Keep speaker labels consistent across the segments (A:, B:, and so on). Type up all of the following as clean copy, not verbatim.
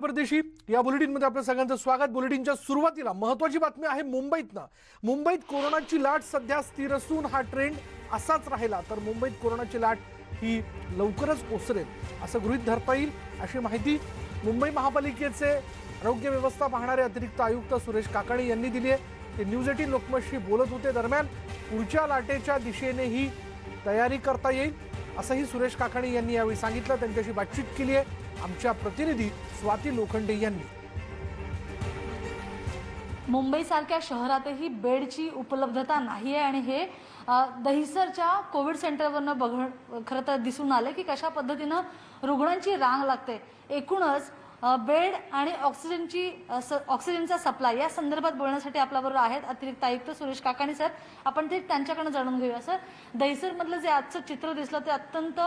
A: परदेशी या बुलेटिनमध्ये आपल्या सगळ्यांचं स्वागत। बुलेटिनच्या सुरुवातीला महत्त्वाची बातमी आहे मुंबईतनं। मुंबईत कोरोनाची लाट सध्या स्थिर असून हा ट्रेंड असाच राहिला तर मुंबईत कोरोनाची लाट ही लवकरच ओसरेल असं गृहीत धरता येईल, अशी माहिती मुंबई महापालिकेचे आरोग्य व्यवस्था पाहणारे अतिरिक्त आयुक्त सुरेश काकाणी यांनी दिली आहे। ते न्यूज 18 लोकमतशी बोलत होते। दरम्यान पुढच्या लाटेच्या दिशेनेही तयारी करता येईल असंही सुरेश काकाणी यांनी यावेळी सांगितलं। त्यांच्याशी बातचीत केली आहे आमच्या प्रतिनिधी स्वाती लोखंडे यांनी।
B: मुंबईसारख्या शहरातही बेडची उपलब्धता नाही आहे आणि हे दहिसरच्या कोविड सेंटरवरनं खरं तर दिसून आलं की कशा पद्धतीनं रुग्णांची रांग लागते। एकूणच बेड आणि ऑक्सिजनचा सप्लाय या संदर्भात बोलण्यासाठी आपल्याबरोबर आहेत अतिरिक्त आयुक्त सुरेश काकाणी सर। आपण ते त्यांच्याकडून जाणून घेऊया। सर, दहिसरमधलं जे आजचं चित्र दिसलं ते अत्यंत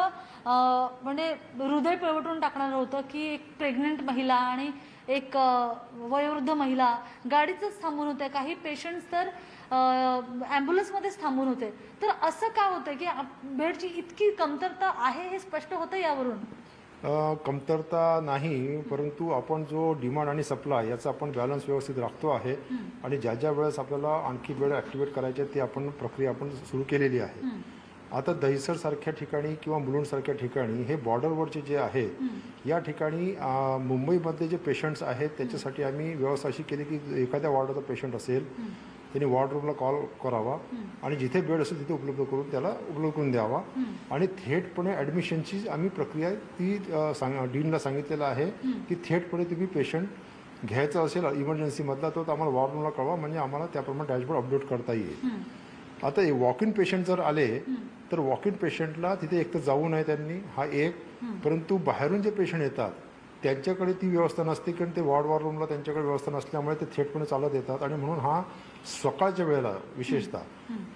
B: म्हणजे हृदय पिळवटून टाकणारं होतं की एक प्रेग्नंट महिला आणि एक वयोवृद्ध महिला गाडीतच थांबून होते, काही पेशंट्स तर ॲम्ब्युलन्समध्येच थांबून होते। तर असं का होतं की बेडची इतकी कमतरता आहे हे स्पष्ट होतं यावरून?
C: कमतरता नाही, परंतु आपण जो डिमांड आणि सप्लाय याचा आपण बॅलन्स व्यवस्थित राखतो आहे आणि ज्या ज्या वेळेस आपल्याला आणखी बेड ॲक्टिवेट करायचे ते आपण प्रक्रिया आपण सुरू केलेली आहे। आता दहिसर सारख्या ठिकाणी किंवा मुलुंड सारख्या ठिकाणी हे बॉर्डरवरचे जे आहे या ठिकाणी मुंबईमध्ये जे पेशंट्स आहेत त्याच्यासाठी आम्ही व्यवस्था अशी केली की एखाद्या वॉर्डाचा पेशंट असेल त्यांनी वॉर्ड रूमला कॉल करावा आणि जिथे बेड असेल तिथे उपलब्ध करून त्याला उपलब्ध करून द्यावा आणि थेटपणे ॲडमिशनची आम्ही प्रक्रिया ती डीनला सांगितलेलं आहे की थेटपणे तुम्ही पेशंट घ्यायचा असेल इमर्जन्सीमधला तो आम्हाला वॉर्ड रूमला कळवा, म्हणजे आम्हाला त्याप्रमाणे डॅशबोर्ड अपडेट करता येईल। आता वॉक इन पेशंट जर आले तर वॉक इन पेशंटला तिथे एक तर जाऊ नये त्यांनी, हा एक, परंतु बाहेरून जे पेशंट येतात त्यांच्याकडे ती व्यवस्था नसते कारण ते वॉर्ड रूमला त्यांच्याकडे व्यवस्था नसल्यामुळे ते थेटपणे चालत येतात आणि म्हणून हा सकाळच्या वेळेला विशेषतः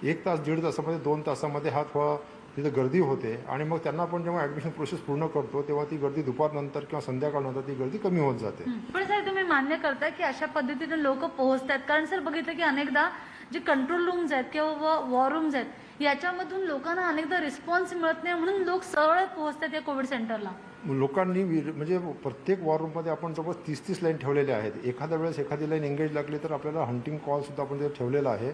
C: 1 तास 1.5 तासामध्ये 2 तासामध्ये हा थोडा तिथे गर्दी होते आणि मग त्यांना आपण जेव्हा ॲडमिशन प्रोसेस पूर्ण करतो तेव्हा ती गर्दी दुपारनंतर किंवा संध्याकाळनंतर ती गर्दी कमी होत जाते।
B: पण सर, तुम्ही मान्य करताय की अशा पद्धतीने लोक पोहोचतात? कारण सर बघितलं की अनेकदा जे कंट्रोल रूम्स आहेत किंवा वॉर रूम्स आहेत याच्यामधून लोकांना अनेकदा रिस्पॉन्स मिळत नाही म्हणून लोक सरळ पोहोचतात या कोविड सेंटरला।
C: लोकांनी म्हणजे प्रत्येक वॉर रूममध्ये आपण जवळ 30-30 लाईन ठेवलेल्या आहेत। एखाद्या वेळेस एखादी लाईन एंगेज लागली तर आपल्याला हंटिंग कॉल सुद्धा आपण जर ठेवलेला आहे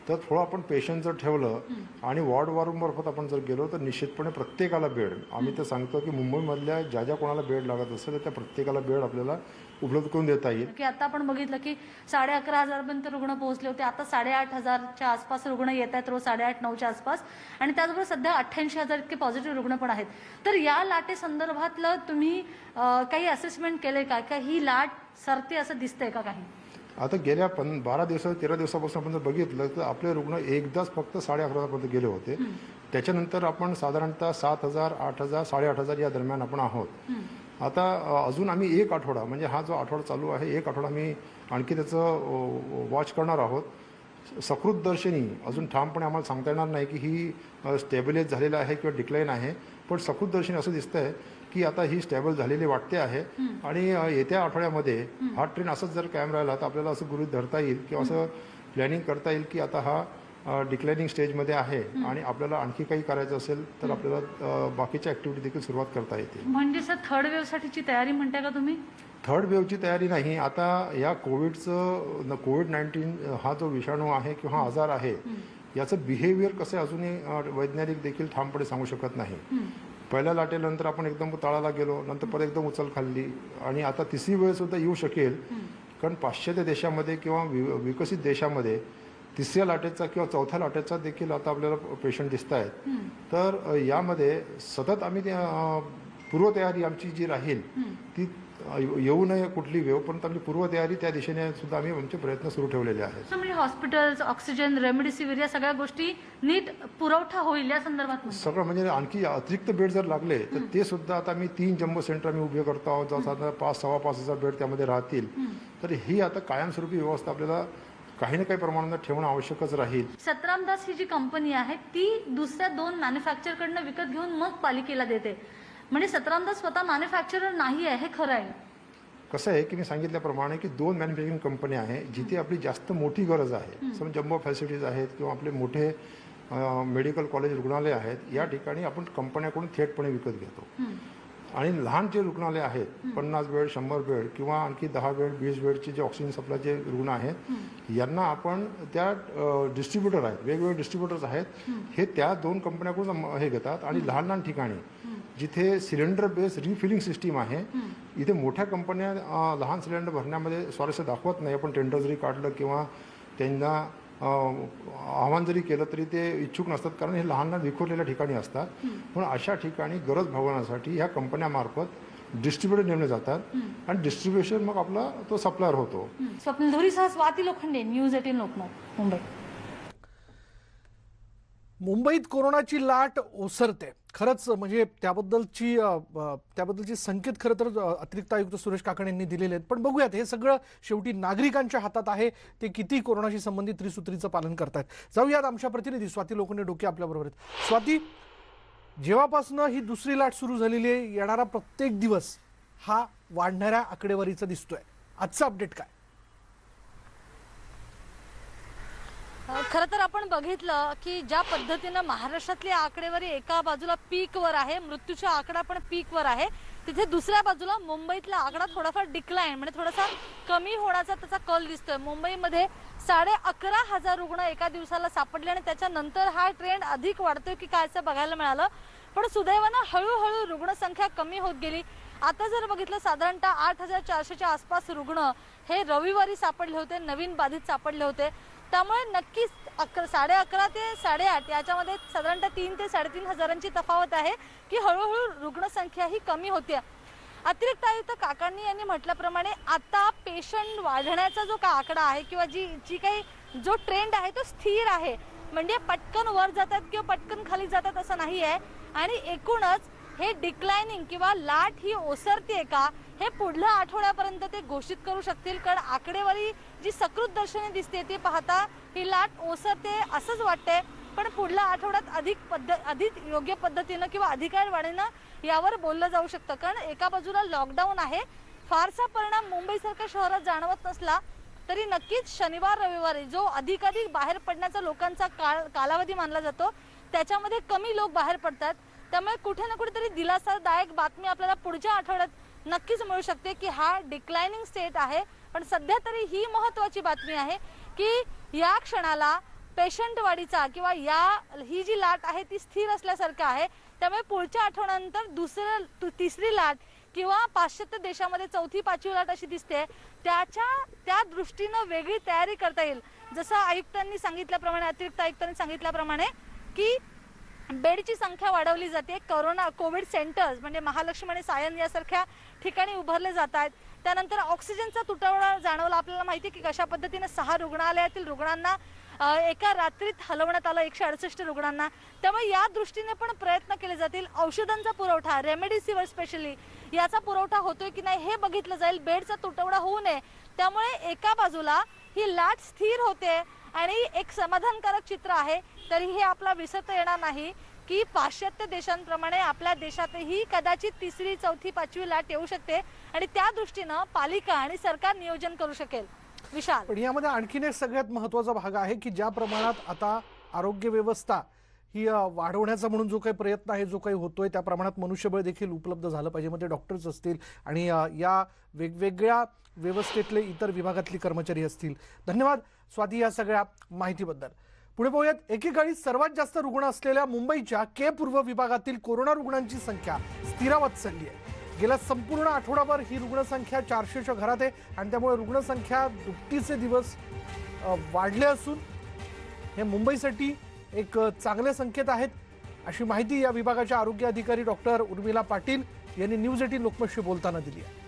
C: तर थोडं आपण पेशंट जर ठेवलं आणि वॉर्ड मार्फत आपण जर गेलो तर निश्चितपणे प्रत्येकाला बेड, आम्ही तर सांगतो की मुंबईमधल्या ज्या ज्या कोणाला बेड लागत असेल त्या प्रत्येकाला बेड आपल्याला उपलब्ध करून देता येईल।
B: की आता आपण बघितलं की 11,500 पर्यंत रुग्ण पोहोचले होते, आता 8,500च्या आसपास रुग्ण येत आहेत रोज, 8,800-9च्या आसपास, आणि त्याचबरोबर सध्या 88,000 इतके पॉझिटिव्ह रुग्ण पण आहेत। तर या लाटे संदर्भातलं तुम्ही काही असेसमेंट केले का ही लाट सरते असं दिसतंय का काही?
C: आता गेल्या 12 दिवस 13 दिवसापासून आपण जर बघितलं तर आपले रुग्ण एकदाच फक्त 11,500 पर्यंत गेले होते। त्याच्यानंतर आपण साधारणतः 7,000, 8,000, 8,500 या दरम्यान आपण आहोत। आता अजून आम्ही 1 आठवडा म्हणजे हा जो आठवडा चालू आहे 1 आठवडा आम्ही आणखी त्याचं वॉच करणार आहोत। सकृत दर्शनी अजून ठामपणे आम्हाला सांगता येणार नाही की ही स्टेबिलाइज झालेलं आहे किंवा डिक्लाईन आहे, पण सकृत दर्शनी असं दिसतंय की आता ही स्टेबल झालेली वाटते आहे आणि येत्या आठवड्यामध्ये हा ट्रेंड असंच जर कायम राहिला तर आपल्याला असं गृहीत धरता येईल किंवा असं प्लॅनिंग करता येईल की आता हा डिक्लाइनिंग स्टेजमध्ये आहे आणि आपल्याला आणखी काही करायचं असेल तर आपल्याला बाकीच्या ॲक्टिव्हिटी देखील सुरुवात करता येते।
B: म्हणजे सर थर्ड वेव्हसाठीची तयारी म्हणताय का तुम्ही?
C: थर्ड वेव्हची तयारी नाही, आता या कोविड-19 हा जो विषाणू आहे किंवा हा आजार आहे याचं बिहेवियर कसं अजूनही वैज्ञानिक देखील ठामपणे सांगू शकत नाही। पहिल्या लाटेनंतर आपण एकदम तळाला गेलो, नंतर परत एकदम उचल खाल्ली आणि आता तिसरी वेळ सुद्धा येऊ शकेल, कारण पाश्चात्य देशामध्ये किंवा विकसित देशामध्ये तिसऱ्या लाटेचा किंवा चौथ्या लाटेचा देखील आता आपल्याला पेशंट दिसत आहेत। तर यामध्ये सतत आम्ही पूर्वतयारी आमची जी राहील ती येऊ नये कुठली वेव, पण आमची पूर्वतयारी त्या दिशेने सुद्धा आम्ही आमचे प्रयत्न सुरू ठेवलेले आहेत।
B: म्हणजे हॉस्पिटल्स, ऑक्सिजन, रेमडेसिवीर या सगळ्या गोष्टी नीट पुरवठा होईल या संदर्भात
C: सगळं, म्हणजे आणखी अतिरिक्त बेड जर लागले तर ते सुद्धा आता आम्ही 3 जम्बो सेंटर आम्ही उभे करतो आहोत, साधारण 5,000-5,500 बेड त्यामध्ये राहतील। तर ही आता कायमस्वरूपी व्यवस्था आपल्याला काही ना काही प्रमाणात ठेवणं आवश्यकच राहील।
B: सतरामदास ही जी कंपनी आहे ती दुसऱ्या 2 मॅन्युफॅक्चरकडनं विकत घेऊन मग पालिकेला देते, म्हणजे सतरामदास स्वतः मॅन्युफॅक्चरर नाही आहे, हे खरं आहे?
C: कसं आहे की मी सांगितल्याप्रमाणे की 2 मॅन्युफॅक्चरिंग कंपनी आहे जिथे आपली जास्त मोठी गरज आहे, समजा जम्बो फॅसिलिटीज आहेत किंवा आपले मोठे मेडिकल कॉलेज रुग्णालय आहेत, या ठिकाणी आपण कंपन्याकडून थेटपणे विकत घेतो। आणि लहान जे रुग्णालय आहेत 50 बेड 100 बेड किंवा आणखी 10 बेड 20 बेडचे जे ऑक्सिजन सप्लायचे रुग्ण आहेत यांना आपण त्या डिस्ट्रीब्युटर आहेत, वेगवेगळे डिस्ट्रीब्युटर्स आहेत, हे त्या 2 कंपन्याकडून हे घेतात. आणि लहान लहान ठिकाणी जिथे सिलेंडर बेस रिफिलिंग सिस्टीम आहे, इथे मोठ्या कंपन्या लहान सिलेंडर भरण्यामध्ये स्वारस्य दाखवत नाही. आपण टेंडर जरी काढलं किंवा त्यांना आव्हान जरी केलं तरी ते इच्छुक नसतात, कारण हे लहान लहान विखुरलेल्या ठिकाणी असतात. म्हणून अशा ठिकाणी गरज भागवण्यासाठी ह्या कंपन्यामार्फत डिस्ट्रीब्युटर नेमले जातात आणि डिस्ट्रीब्युशन मग आपला तो सप्लायर होतो.
B: स्वप्नील धुरीसह स्वाती लोखंडे, न्यूज 18 लोकमत, मुंबई.
A: मुंबईत कोरोनाची लाट ओसरते. खरंच म्हणजे त्याबद्दलची संकेत खरं तर अतिरिक्त आयुक्त सुरेश काकाणे यांनी दिलेले आहेत. पण बघूयात, हे सगळं शेवटी नागरिकांच्या हातात आहे, ते किती कोरोनाशी संबंधित त्रिसूत्रीचं पालन करतात. जाऊयात, आमच्या प्रतिनिधी स्वाती लोखंडे डोके आपल्याबरोबर आहेत. स्वाती, जेव्हापासून ही दुसरी लाट सुरू झालेली आहे, येणारा प्रत्येक दिवस हा वाढणाऱ्या आकडेवारीचा दिसतोय. आजचं अपडेट काय?
B: खरं तर आपण बघितलं की ज्या पद्धतीनं महाराष्ट्रातली आकडेवारी एका बाजूला पीकवर आहे, मृत्यूचा आकडा पण पीकवर आहे, तिथे दुसऱ्या बाजूला मुंबईतला आकडा थोडाफार डिक्लाइन म्हणजे थोडासा कमी होण्याचा त्याचा कल दिसतोय. मुंबईमध्ये 11,500 रुग्ण एका दिवसाला सापडले आणि त्याच्यानंतर हा ट्रेंड अधिक वाढतोय की काय असं बघायला मिळालं. पण सुदैवानं हळूहळू रुग्णसंख्या कमी होत गेली. आता जर बघितलं, साधारणतः 8,400च्या आसपास रुग्ण हे रविवारी सापडले होते, नवीन बाधित सापडले होते. त्यामुळे नक्कीच 11:30 ते 8:30 याच्यामध्ये साधारणतः 3 ते 3.5 हजारांची तफावत आहे की हळूहळू रुग्णसंख्या ही कमी होते. अतिरिक्त आयुक्त काकांनी यांनी म्हटल्याप्रमाणे आता पेशंट वाढण्याचा जो आकडा आहे किंवा जी काही जो ट्रेंड आहे तो स्थिर आहे. म्हणजे पटकन वर जातात किंवा पटकन खाली जातात असं नाही आहे. आणि एकूणच हे डिक्लाइनिंग किंवा लाट ही ओसरते का, हे पुढल्या आठवड्यापर्यंत ते घोषित करू शकतील. कारण आकडेवारी जी सकृत दर्शनी दिसते ती पाहता ही लाट ओसरते असंच वाटतंय. पण पुढल्या आठवड्यात अधिक योग्य पद्धतीनं किंवा अधिकारवाणीनं यावर बोललं जाऊ शकतं. कारण एका बाजूला लॉकडाऊन आहे, फारसा परिणाम मुंबईसारख्या शहरात जाणवत नसला तरी नक्कीच शनिवार रविवारी जो अधिकाधिक बाहेर पडण्याचा लोकांचा कालावधी मानला जातो, त्याच्यामध्ये कमी लोक बाहेर पडतात. त्यामुळे कुठे ना कुठेतरी दिलासादायक बातमी आपल्याला पुढच्या आठवड्यात नक्कीच मिळू शकते की हा डिक्लाइनिंग स्टेट आहे. पण सध्या तरी ही महत्त्वाची बातमी आहे की या क्षणाला पेशंट वाढीचा किंवा ही जी लाट आहे ती स्थिर असल्यासारखं आहे. त्यामुळे पुढच्या आठवड्यानंतर तिसरी लाट किंवा पाश्चात्य देशामध्ये 4थी 5वी लाट अशी दिसते, त्या दृष्टीनं वेगळी तयारी करता येईल. जसं आयुक्तांनी सांगितल्याप्रमाणे, अतिरिक्त आयुक्तांनी सांगितल्याप्रमाणे की बेडची संख्या वाढवली जाते. कोविड सेंटर्स म्हणजे महालक्ष्मी आणि सायन यासारख्या ठिकाणी उभारले जात आहेत. त्यानंतर ऑक्सिजनचा तुटवडा जाणवला. आपल्याला माहिती आहे की कशा पद्धतीने 6 रुग्णालयातील रुग्णांना एका रात्रीत हलवण्यात आलं, 168 रुग्णांना. त्यामुळे या दृष्टीने पण प्रयत्न केले जातील. औषधांचा पुरवठा, रेमडेसिवीर स्पेशली याचा पुरवठा होतोय की नाही हे बघितलं जाईल. बेडचा तुटवडा होऊ नये. त्यामुळे एका बाजूला ही लाट स्थिर होते आणि एक समाधानकारक चित्र आहे. तरीही आपला विसरता येणार नाही की पाश्चात्य देशांप्रमाणे आपल्या देशातही कदाचित 3री 4थी 5वी लाट येऊ शकते आणि त्या दृष्टीनं पालिका आणि सरकार नियोजन करू शकेल. विशाल,
A: पण यामध्ये आणखीन एक सगळ्यात महत्त्वाचा भाग आहे की ज्या प्रमाणात आता आरोग्य व्यवस्था ही वाढवण्याचा म्हणून जो काही प्रयत्न आहे, जो काही होतोय, त्या प्रमाणात मनुष्यबळ देखील उपलब्ध झालं पाहिजे. मग ते डॉक्टर्स असतील आणि या वेगवेगळ्या व्यवस्थेतले इतर विभागातले कर्मचारी असतील. धन्यवाद स्वाती या सगळ्या माहितीबद्दल. पुढे पाहूयात, एकेकाळी सर्वात जास्त रुग्ण असलेल्या मुंबईच्या के पूर्व विभागातील कोरोना रुग्णांची संख्या स्थिरावत चालली आहे. गेल्या संपूर्ण आठवडाभर ही रुग्णसंख्या 400च्या घरात आहे आणि त्यामुळे रुग्णसंख्या दुपटीचे दिवस वाढले असून हे मुंबईसाठी एक चांगले संकेत आहेत, अशी माहिती या विभागाच्या आरोग्य अधिकारी डॉक्टर उर्मिला पाटील यांनी न्यूज 18 लोकमतशी बोलताना दिली आहे.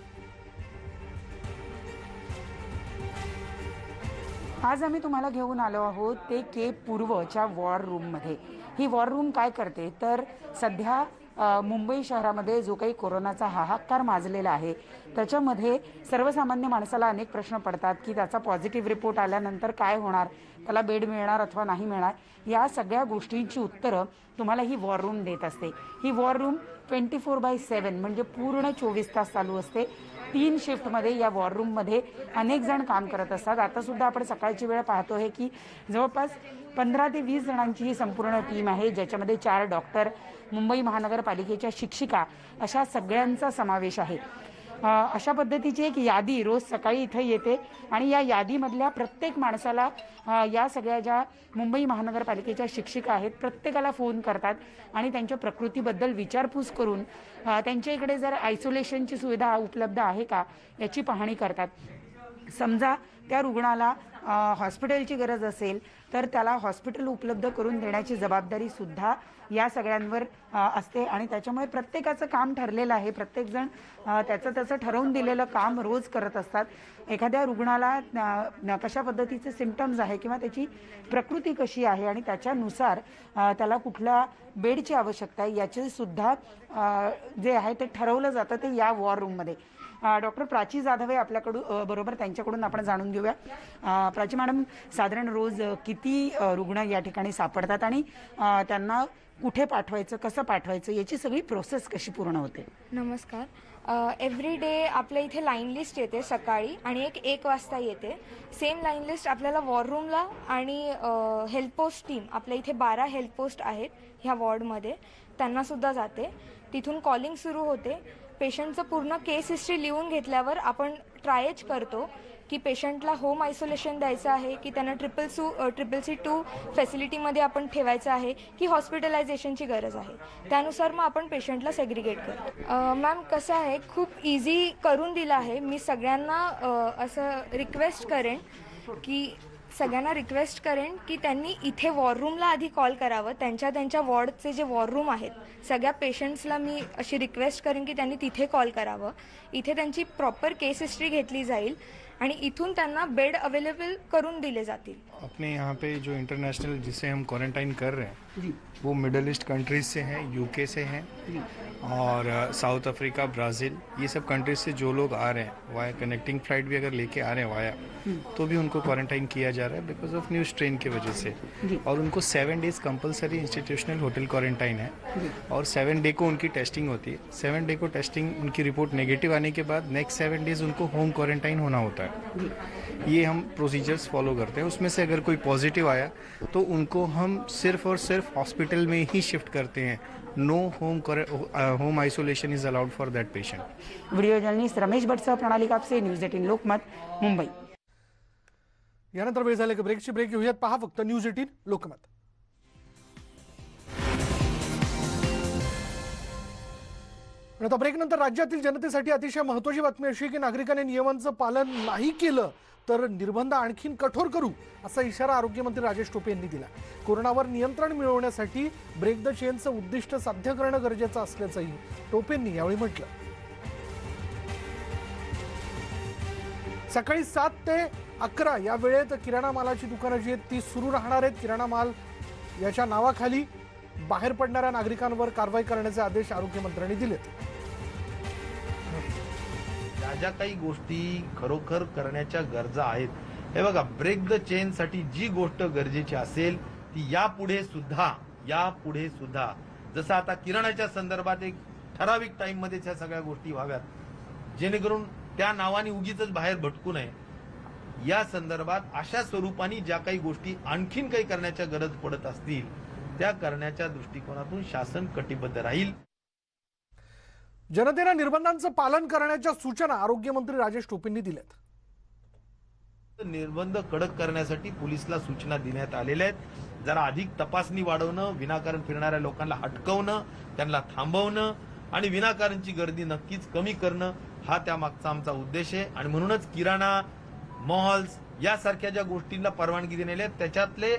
D: आज आम्ही तुम्हाला घेऊन आलो आहोत ते के पूर्वच्या वॉर रूममध्ये. ही वॉर रूम काय करते तर सध्या मुंबई शहरामध्ये जो काही कोरोनाचा हाहाकार माजलेला आहे त्याच्यामध्ये सर्वसामान्य माणसाला अनेक प्रश्न पडतात की त्याचा पॉझिटिव्ह रिपोर्ट आल्यानंतर काय होणार, त्याला बेड मिळणार अथवा नाही मिळणार, या सगळ्या गोष्टींची उत्तरं तुम्हाला ही वॉर रूम देत असते. ही वॉर रूम 24/7 म्हणजे पूर्ण 24 तास चालू असते. 3 शिफ्टमध्ये या वॉर रूममध्ये अनेक जण काम करत असतात. आता सुद्धा आपण सकाळची वेळ पाहतो आहे की जवळपास 15 ते 20 जणांची ही संपूर्ण टीम आहे, ज्याच्यामध्ये 4 डॉक्टर, मुंबई महानगरपालिकेच्या शिक्षिका अशा सगळ्यांचा समावेश आहे. अशा पद्धतीची एक यादी रोज सकाळी इथं येते आणि या यादीमधल्या प्रत्येक माणसाला या सगळ्या ज्या मुंबई महानगरपालिकेच्या शिक्षिका आहेत प्रत्येकाला फोन करतात आणि त्यांच्या प्रकृतीबद्दल विचारपूस करून त्यांच्या इकडे जर आयसोलेशनची सुविधा उपलब्ध आहे का याची पाहणी करतात. समजा त्या रुग्णाला हॉस्पिटलची गरज असेल तर त्याला हॉस्पिटल उपलब्ध करून देण्याची जबाबदारी सुद्धा या सगळ्यांवर असते आणि त्याच्यामुळे प्रत्येकाचं काम ठरलेलं आहे. प्रत्येकजण त्याचं ठरवून दिलेलं काम रोज करत असतात. एखाद्या रुग्णाला कशा पद्धतीचे सिम्पटम्स आहे किंवा त्याची प्रकृती कशी आहे आणि त्याच्यानुसार त्याला कुठल्या बेडची आवश्यकता आहे याचे सुद्धा जे आहे ते ठरवलं जातं ते या वॉर रूममध्ये. डॉक्टर प्राची जाधव आहे आपल्याकडून बरोबर, त्यांच्याकडून आपण जाणून घेऊया. प्राची मॅडम, साधारण रोज किती रुग्ण या ठिकाणी सापडतात आणि त्यांना कुठे पाठवायचं, कसं पाठवायचं, याची सगळी प्रोसेस कशी पूर्ण होते?
E: नमस्कार. एव्हरी डे आपल्या इथे लाईन लिस्ट येते सकाळी आणि 1 वाजता येते. सेम लाईन लिस्ट आपल्याला वॉर रूमला आणि हेल्थ पोस्ट टीम, आपल्या इथे 12 हेल्थ पोस्ट आहेत ह्या वॉर्डमध्ये, त्यांनासुद्धा जाते. तिथून कॉलिंग सुरू होते. पेशंटचं पूर्ण केस हिस्ट्री लिहून घेतल्यावर आपण ट्रायच करतो की पेशंटला होम आयसोलेशन द्यायचं आहे की त्यांना 2 फॅसिलिटीमध्ये आपण ठेवायचं आहे की हॉस्पिटलायझेशनची गरज आहे. त्यानुसार मग आपण पेशंटला सेग्रिगेट करतो. मॅम कसं आहे, खूप इझी करून दिलं आहे. मी सगळ्यांना असं रिक्वेस्ट करेन की त्यांनी इथे वॉर रूमला आधी कॉल करावं. त्यांच्या वॉर्डचे जे वॉर रूम आहेत सगळ्या पेशंट्सला मी अशी रिक्वेस्ट करेन की त्यांनी तिथे कॉल करावं. इथे त्यांची प्रॉपर केस हिस्ट्री घेतली जाईल आणि इथून त्यांना बेड अवेलेबल करून दिले जातील.
F: अपने यहाँ पे जो इंटरनेशनल जिसे हम क्वारंटाइन कर रहे हैं वो मिडल ईस्ट कंट्रीज से हैं, यूके से हैं और साउथ अफ्रीका, ब्राज़ील, ये सब कंट्रीज से जो लोग आ रहे हैं वाया कनेक्टिंग फ्लाइट भी अगर लेके आ रहे हैं वाया, तो भी उनको क्वारंटाइन किया जा रहा है बिकॉज ऑफ न्यू स्ट्रेन की वजह से. और उनको 7 days compulsory institutional hotel quarantine है और 7 डे को उनकी टेस्टिंग होती है. 7 डे को टेस्टिंग उनकी रिपोर्ट नेगेटिव आने के बाद नेक्स्ट 7 डेज उनको होम क्वारंटाइन होना होता है. ये हम प्रोसीजर्स फॉलो करते हैं. उसमें से अगर कोई पॉजिटिव आया तो उनको हम सिर्फ और सिर्फ हॉस्पिटल में ही शिफ्ट करते हैं. No home isolation is allowed for that patient.
D: Video journalist Ramesh भटसह, प्रणाली कापसे, न्यूज 18 लोकमत, मुंबई.
A: यानंतर वेळ झाली की ब्रेकची ब्रेक घेऊयात. पहा फक्त न्यूज 18 लोकमत. आता ब्रेक नंतर राज्यातील जनतेसाठी अतिशय महत्त्वाची बातमी अशी की नागरिकांनी नियमांचं पालन नाही केलं तर निर्बंध आणखीन कठोर करू असा इशारा आरोग्यमंत्री राजेश टोपे यांनी दिला. कोरोनावर नियंत्रण मिळवण्यासाठी ब्रेक द चेनचं उद्दिष्ट साध्य करणं गरजेचं असल्याचंही टोपेंनी यावेळी म्हटलं. सकाळी 7 ते 11 या वेळेत किराणा मालाची दुकानं जी आहेत ती सुरू राहणार आहेत. किराणा माल याच्या नावाखाली बाहेर पडणाऱ्या नागरिकांवर कारवाई करण्याचे आदेश आरोग्यमंत्र्यांनी दिलेत.
G: ज्या काही गोष्टी खरोखर करण्याच्या गरजा आहेत, हे बघा, ब्रेक द चेन साठी जी गोष्ट गरजेची असेल ती यापुढे सुद्धा जसं आता किराणाच्या संदर्भात एक ठराविक टाइम मध्ये त्या सगळ्या गोष्टी व्हाव्यात, जेणेकरून त्या नावाने उगीच बाहेर भटकू नये. या संदर्भात अशा स्वरूपाने ज्या काही गोष्टी आणखीन काही करण्याच्या गरज पडत असतील त्या करण्याच्या दृष्टिकोनातून शासन कटिबद्ध राहील.
A: जनतेला निर्बंधांचं पालन करण्याच्या सूचना आरोग्यमंत्री राजेश टोपेंनी दिल्यात.
G: निर्बंध कडक करण्यासाठी पोलिसला सूचना देण्यात आलेल्या आहेत. जरा अधिक तपासणी वाढवणं, विनाकारण फिरणाऱ्या लोकांना हटकवणं, त्यांना थांबवणं आणि विनाकारणची गर्दी नक्कीच कमी करणं हा त्यामागचा आमचा उद्देश आहे. आणि म्हणूनच किराणा, मॉल्स यासारख्या ज्या गोष्टींना परवानगी देण्यात आली त्याच्यातले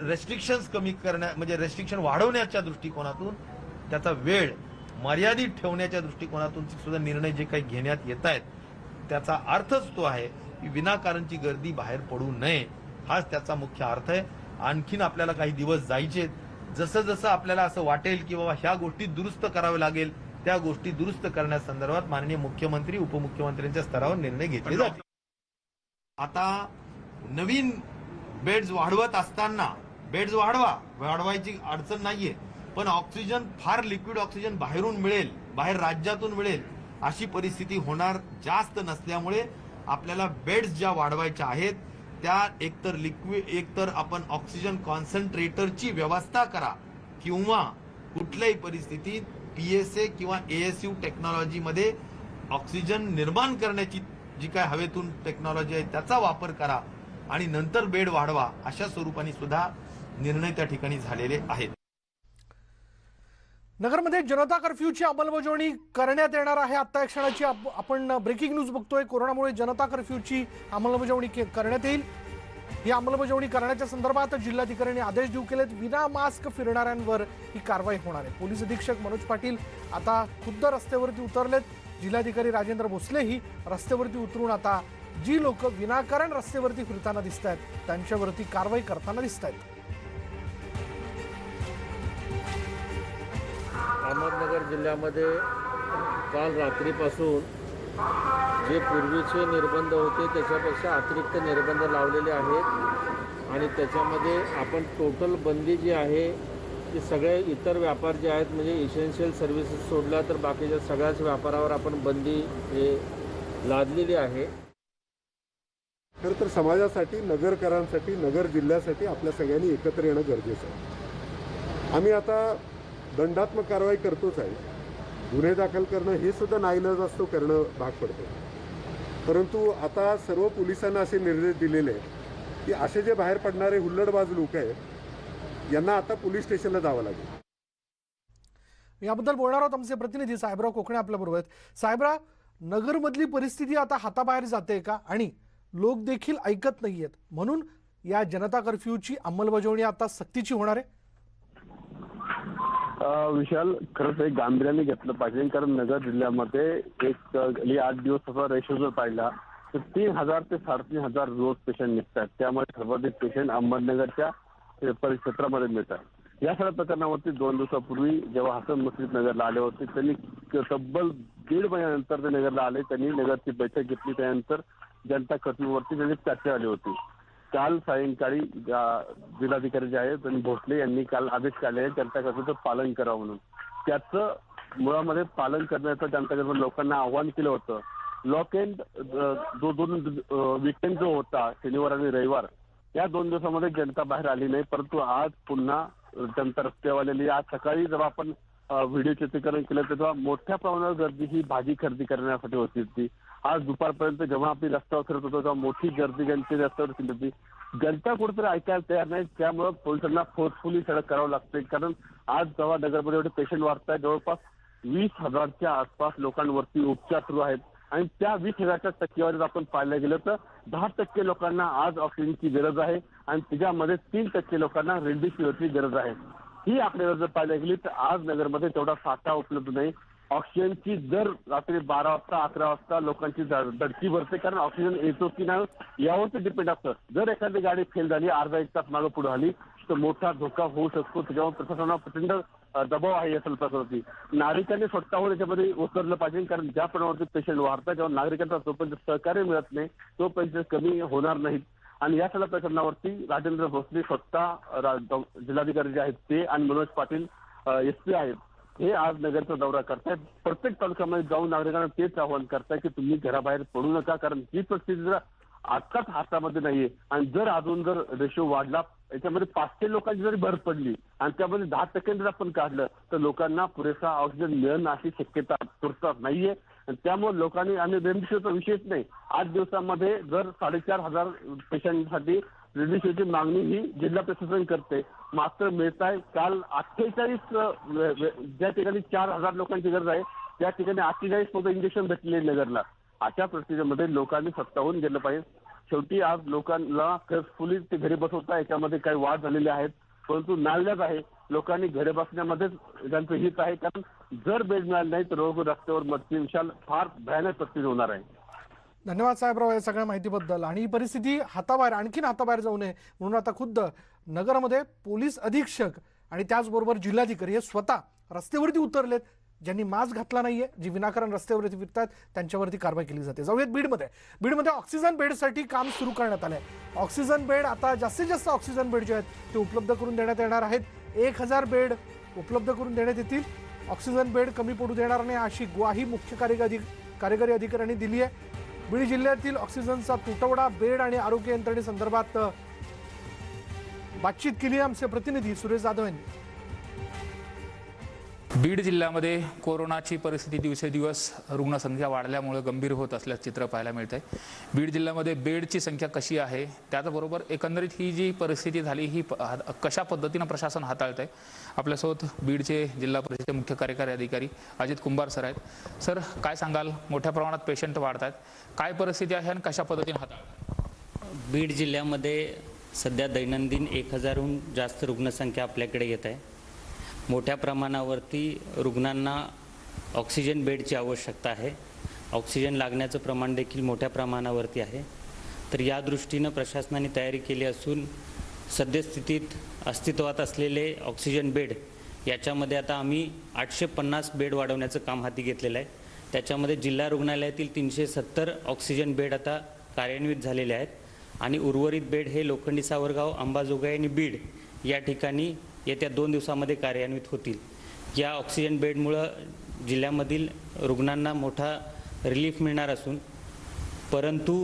G: रेस्ट्रिक्शन्स कमी करण्या म्हणजे रेस्ट्रिक्शन वाढवण्याच्या दृष्टिकोनातून त्याचा वेळ मर्यादित ठेवण्याच्या दृष्टिकोनातून सुद्धा निर्णय जे काही घेण्यात येत आहेत त्याचा अर्थच तो आहे की विनाकारणची गर्दी बाहेर पडू नये, हाच त्याचा मुख्य अर्थ आहे. आणखीन आपल्याला काही दिवस जायचे, जसं जसं आपल्याला असं वाटेल की बाबा ह्या गोष्टी दुरुस्त करावे लागेल त्या गोष्टी दुरुस्त करण्यासंदर्भात माननीय मुख्यमंत्री उपमुख्यमंत्र्यांच्या स्तरावर निर्णय घेतले जातील. आता नवीन बेड्स वाढवत असताना बेड्स वाढवायची अडचण नाहीये, पण ऑक्सिजन फार लिक्विड ऑक्सिजन बाहेरून मिळेल, बाहेर राज्यातून मिळेल अशी परिस्थिती होणार जास्त नसल्यामुळे आपल्याला बेड्स ज्या वाढवायच्या आहेत त्या एकतर आपण ऑक्सिजन कॉन्सन्ट्रेटरची व्यवस्था करा किंवा कुठल्याही परिस्थितीत PSA किंवा ASU टेक्नॉलॉजीमध्ये ऑक्सिजन निर्माण करण्याची जी काय हवेतून टेक्नॉलॉजी आहे त्याचा वापर करा आणि नंतर बेड वाढवा अशा स्वरूपाने सुद्धा निर्णय त्या ठिकाणी झालेले आहेत.
A: नगरमध्ये जनता कर्फ्यूची अंमलबजावणी करण्यात येणार आहे. आता या क्षणाची आपण ब्रेकिंग न्यूज बघतोय. कोरोनामुळे जनता कर्फ्यूची अंमलबजावणी करण्यात येईल. ही अंमलबजावणी करण्याच्या संदर्भात जिल्हाधिकाऱ्यांनी आदेश देऊ केलेत. विना मास्क फिरणाऱ्यांवर ही कारवाई होणार आहे. पोलीस अधीक्षक मनोज पाटील आता खुद्द रस्त्यावरती उतरलेत. जिल्हाधिकारी राजेंद्र भोसलेही रस्त्यावरती उतरून आता जी लोक विनाकारण रस्त्यावरती फिरताना दिसत आहेत त्यांच्यावरती कारवाई करताना दिसत आहेत.
H: अहमदनगर जिल्ह्यामध्ये काल रात्रीपासून जे पूर्वीचे निर्बंध होते त्याच्यापेक्षा अतिरिक्त निर्बंध लावलेले आहेत आणि त्याच्यामध्ये आपण टोटल बंदी जी आहे ती सगळे इतर व्यापार जे आहेत म्हणजे इसेन्शियल सर्व्हिसेस सोडल्या तर बाकीच्या सगळ्याच व्यापारावर आपण बंदी हे लादलेली आहे.
I: खरं तर समाजासाठी, नगरकरांसाठी, नगर जिल्ह्यासाठी आपल्या सगळ्यांनी एकत्र येणं गरजेचं आहे. आम्ही आता दंडात्मक कारवाई करतोच आहे. गुन्हे दाखल करणं हे सुद्धा नाईलाज असतो, करणं भाग पडतं. परंतु आता सर्व पोलिसांना असे निर्देश दिलेले आहेत की असे जे बाहेर पडणारे हुल्लडबाज लोक आहेत यांना आता पोलीस स्टेशनला जावं लागेल.
A: याबद्दल बोलणार आहोत आमचे प्रतिनिधी साहेबराव कोकणे आपल्याबरोबर आहेत. साहेबराव, नगरमधली परिस्थिती आता हाताबाहेर जाते का आणि लोक देखील ऐकत नाहीयेत म्हणून या जनता कर्फ्यूची अंमलबजावणी आता सक्तीची होणार आहे?
J: विशाल, खरंच एक गांभीर्याने घेतलं पाहिजे, कारण नगर जिल्ह्यामध्ये एक 8 दिवसाचा रेशो जर पाहिला तर 3,000 ते 3,500 रोज पेशंट निघतात. त्यामुळे सर्वाधिक पेशंट अहमदनगरच्या परिक्षेत्रामध्ये मिळतात. या सगळ्या प्रकरणावरती 2 दिवसापूर्वी जेव्हा हसन मुश्रीफ नगरला आले होते त्यांनी तब्बल 1.5 महिन्यानंतर ते नगरला आले. त्यांनी नगरची बैठक घेतली. त्यानंतर जनता कर्फ्यूवरती त्यांनी चर्चा आली होती. काल सायंकाळी जिल्हाधिकारी जे आहेत त्यांनी भोसले यांनी काल आदेश काढले जनता कर्फ्यूचं पालन करावं म्हणून. त्याचं मुळामध्ये पालन करण्याचं जनता कर्फ्यू लोकांना आव्हान केलं होतं. लॉक एंड दोन वीकेंड जो होता शनिवार आणि रविवार या 2 दिवसामध्ये जनता बाहेर आली नाही, परंतु आज पुन्हा जनता रस्त्यावर आलेली. आज सकाळी जेव्हा आपण व्हिडिओ चित्रीकरण केलं तेव्हा मोठ्या प्रमाणावर गर्दी ही भाजी खरेदी करण्यासाठी होती ती. आज दुपारपर्यंत जेव्हा आपली रस्त्यावर फिरत होतो तेव्हा मोठी गर्दी जनते रस्त्यावर फिरत होती. जनता कुठेतरी ऐकायला तयार नाही, त्यामुळे पोलिसांना फोर्सफुली सडक करावं लागते. कारण आज जेव्हा नगरमध्ये एवढे पेशंट वाढत आहेत, जवळपास 20,000च्या आसपास लोकांवरती उपचार सुरू आहेत आणि त्या 20,000च्या टक्केवारीत आपण पाहायला गेलं तर 10% लोकांना आज ऑक्सिजनची गरज आहे आणि त्याच्यामध्ये 3% लोकांना रेमडेसिवीरची गरज आहे. ही आकडेवारी जर पाहायला गेली तर आज नगरमध्ये तेवढा साठा उपलब्ध नाही. ऑक्सिजनची दर रात्री 12 वाजता 11 वाजता लोकांची दडकी भरते, कारण ऑक्सिजन येतो की नाही यावरती डिपेंड असतं. जर एखादी गाडी फेल झाली, अर्धा 1 तास मागे पुढे आली तर मोठा धोका होऊ शकतो. त्याच्यावर प्रशासनावर प्रचंड दबाव आहे या प्रकारची. नागरिकांनी स्वतःहून याच्यामध्ये उतरलं पाहिजे, कारण ज्या प्रमाणावरती पेशंट वाढतात तेव्हा नागरिकांना जोपर्यंत सहकार्य मिळत नाही तोपर्यंत कमी होणार नाहीत. आणि या सगळ्या प्रकरणावरती राजेंद्र भोसले स्वतः जिल्हाधिकारी जे आहेत ते आणि मनोज पाटील SP आहेत हे आज नगरचा दौरा करतायत. प्रत्येक तालुक्यामध्ये जाऊन नागरिकांना तेच आवाहन करताय की तुम्ही घराबाहेर पडू नका, कारण ही परिस्थिती जर आजच्याच हातामध्ये नाहीये आणि जर अजून जर रेशो वाढला याच्यामध्ये 500 लोकांची जरी भर पडली आणि त्यामध्ये 10% जर आपण काढलं तर लोकांना पुरेसा ऑक्सिजन मिळणं अशी शक्यता तुर्तास नाहीये. त्यामुळे लोकांनी आणि रेमडेसिवीरचा विषयच नाही. 8 दिवसामध्ये जर 4,500 पेशंटसाठी रेमडेसिवीरची मागणी ही जिल्हा प्रशासन करते, मात्र मिळत आहे. काल 48 ज्या ठिकाणी 4,000 लोकांची गरज आहे त्या ठिकाणी 48 फक्त इंजेक्शन भेटले नगरला. अशा परिस्थितीमध्ये लोकांनी स्वतःहून गेलं पाहिजे. शेवटी आज लोकांना कर्फ्यूली ते घरी बसवता याच्यामध्ये काही वाद झालेले आहेत, परंतु नाईलाज आहे. लोकांनी घरी बसण्यामध्येच त्यांचं हित आहे, कारण जर बेड मिळाले नाही तर रोग रस्त्यावर मरतील. विशाल, फार भयानक परिस्थिती होणार आहे.
A: धन्यवाद साहेबराव या सगळ्या माहितीबद्दल. आणि ही परिस्थिती हाताबाहेर आणखीन हाताबाहेर जाऊ नये म्हणून आता खुद्द नगरमध्ये पोलीस अधीक्षक आणि त्याचबरोबर जिल्हाधिकारी हे स्वतः रस्त्यावरती उतरलेत. ज्यांनी मास्क घातला नाहीये, जी विनाकारण रस्त्यावरती फिरतात त्यांच्यावरती कारवाई केली जाते. जाऊयात बीडमध्ये ऑक्सिजन बेडसाठी काम सुरू करण्यात आलंय. ऑक्सिजन बेड आता जास्तीत जास्त ऑक्सिजन बेड जे आहेत ते उपलब्ध करून देण्यात येणार आहेत. 1000 बेड उपलब्ध करून देण्यात येतील. ऑक्सिजन बेड कमी पडू देणार नाही अशी ग्वाही मुख्य कार्यकारी अधिकाऱ्यांनी दिली आहे. बीड जिल्ह्यातील ऑक्सिजनचा तुटवडा, बेड आणि आरोग्य यंत्रणेसंदर्भात बातचीत केली आहे आमचे प्रतिनिधी सुरेश जाधव यांनी.
K: बीड जिल्ह्यामध्ये कोरोनाची परिस्थिती दिवसेंदिवस रुग्णसंख्या वाढल्यामुळे गंभीर होत असल्याचं चित्र पाहायला मिळतंय. बीड जिल्ह्यामध्ये बेडची संख्या कशी आहे, त्याचबरोबर एकंदरीत ही जी परिस्थिती झाली ही कशा पद्धतीनं प्रशासन हाताळतंय. आपल्यासोबत बीडचे जिल्हा परिषदेचे मुख्य कार्यकारी अधिकारी अजित कुंभार सर आहेत. सर, काय सांगाल? मोठ्या प्रमाणात पेशंट वाढत आहेत, काय परिस्थिती आहे आणि कशा पद्धतीने हाताळतात?
L: बीड जिल्ह्यामध्ये सध्या दैनंदिन 1000हून जास्त रुग्णसंख्या आपल्याकडे येत आहे. मोठ्या प्रमाणावरती रुग्णांना ऑक्सिजन बेडची आवश्यकता आहे. ऑक्सिजन लागण्याचं प्रमाण देखील मोठ्या प्रमाणावरती आहे. तर या दृष्टीनं प्रशासनाने तयारी केली असून सद्यस्थितीत अस्तित्वात असलेले ऑक्सिजन बेड याच्यामध्ये आता आम्ही 850 बेड वाढवण्याचं काम हाती घेतलेलं आहे. त्याच्यामध्ये जिल्हा रुग्णालयातील 370 ऑक्सिजन बेड आता कार्यान्वित झालेले आहेत आणि उर्वरित बेड हे लोखंडी सावरगाव, अंबाजोगाई आणि बीड या ठिकाणी येत्या 2 दिवसामध्ये कार्यान्वित होतील. या ऑक्सिजन बेडमुळं जिल्ह्यामधील रुग्णांना मोठा रिलीफ मिळणार असून परंतु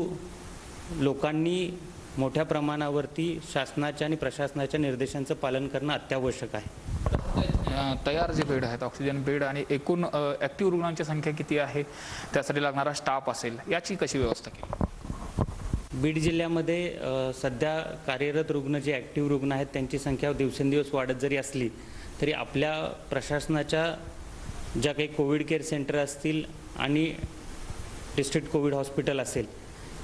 L: लोकांनी मोठ्या प्रमाणावरती शासनाच्या आणि प्रशासनाच्या निर्देशांचं पालन करणं अत्यावश्यक आहे.
K: तयार जे बेड आहेत ऑक्सिजन बेड आणि एकूण ॲक्टिव्ह रुग्णांची संख्या किती आहे, त्यासाठी लागणारा स्टाफ असेल, याची कशी व्यवस्था केली?
L: बीड जिल्ह्यामध्ये सध्या कार्यरत रुग्ण जे ॲक्टिव्ह रुग्ण आहेत त्यांची संख्या दिवसेंदिवस वाढत जरी असली तरी आपल्या प्रशासनाच्या ज्या काही कोविड केअर सेंटर असतील आणि डिस्ट्रिक्ट कोविड हॉस्पिटल असेल,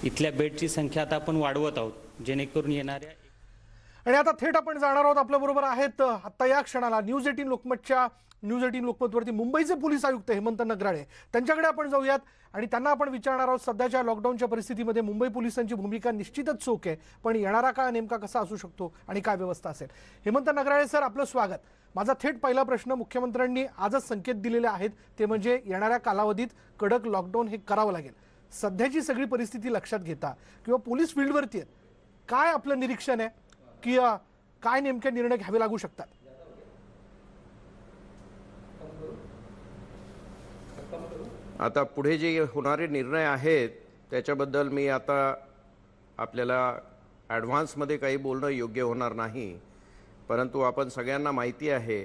L: इथल्या बेडची संख्या आता आपण वाढवत आहोत, जेणेकरून येणाऱ्या.
A: आणि आता थेट आपण जाणार आहोत, आपल्या बरोबर आहेत आता या क्षणाला न्यूज 18 लोकमतवरती मुंबईचे पोलीस आयुक्त हेमंत नगराळे, त्यांच्याकडे आपण जाऊयात आणि त्यांना आपण विचारणार आहोत सध्याच्या लॉकडाऊनच्या परिस्थितीमध्ये मुंबई पोलिसांची भूमिका निश्चितच चोख आहे, पण येणारा काळ नेमका कसा असू शकतो आणि काय व्यवस्था असेल. हेमंत नगराळे सर, आपलं स्वागत. माझा थेट पहिला प्रश्न, मुख्यमंत्र्यांनी आजच संकेत दिलेले आहेत ते म्हणजे येणाऱ्या कालावधीत कडक लॉकडाऊन हे करावं लागेल. सध्याची सगळी परिस्थिती लक्षात घेता किंवा पोलीस फील्डवरती आहेत, काय आपलं निरीक्षण आहे की काय नेमके निर्णय घ्यावे लागू शकतात?
M: आता पुढे जे होणारे निर्णय आहेत त्याच्याबद्दल मी आता आपल्याला ॲडव्हान्समध्ये काही बोलणं योग्य होणार नाही, परंतु आपण सगळ्यांना माहिती आहे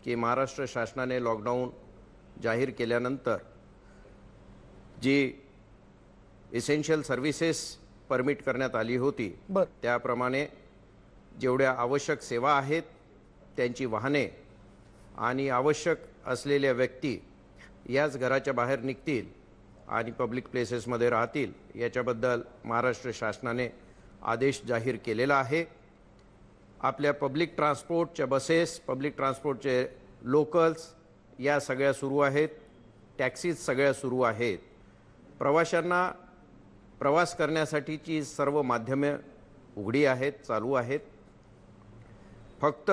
M: की महाराष्ट्र शासनाने लॉकडाऊन जाहीर केल्यानंतर जी इसेन्शियल सर्व्हिसेस परमिट करण्यात आली होती त्याप्रमाणे जेवढ्या आवश्यक सेवा आहेत त्यांची वाहने आणि आवश्यक असलेल्या व्यक्ती याच घराच्या बाहेर निघतील आणि पब्लिक प्लेसेसमध्ये राहतील, याच्याबद्दल महाराष्ट्र शासनाने आदेश जाहीर केलेला आहे. आपल्या पब्लिक ट्रान्सपोर्टच्या बसेस, पब्लिक ट्रान्सपोर्टचे लोकल्स या सगळ्या सुरू आहेत, टॅक्सीज सगळ्या सुरू आहेत. प्रवाशांना प्रवास करण्यासाठीची सर्व माध्यमे उघडी आहेत, चालू आहेत. फक्त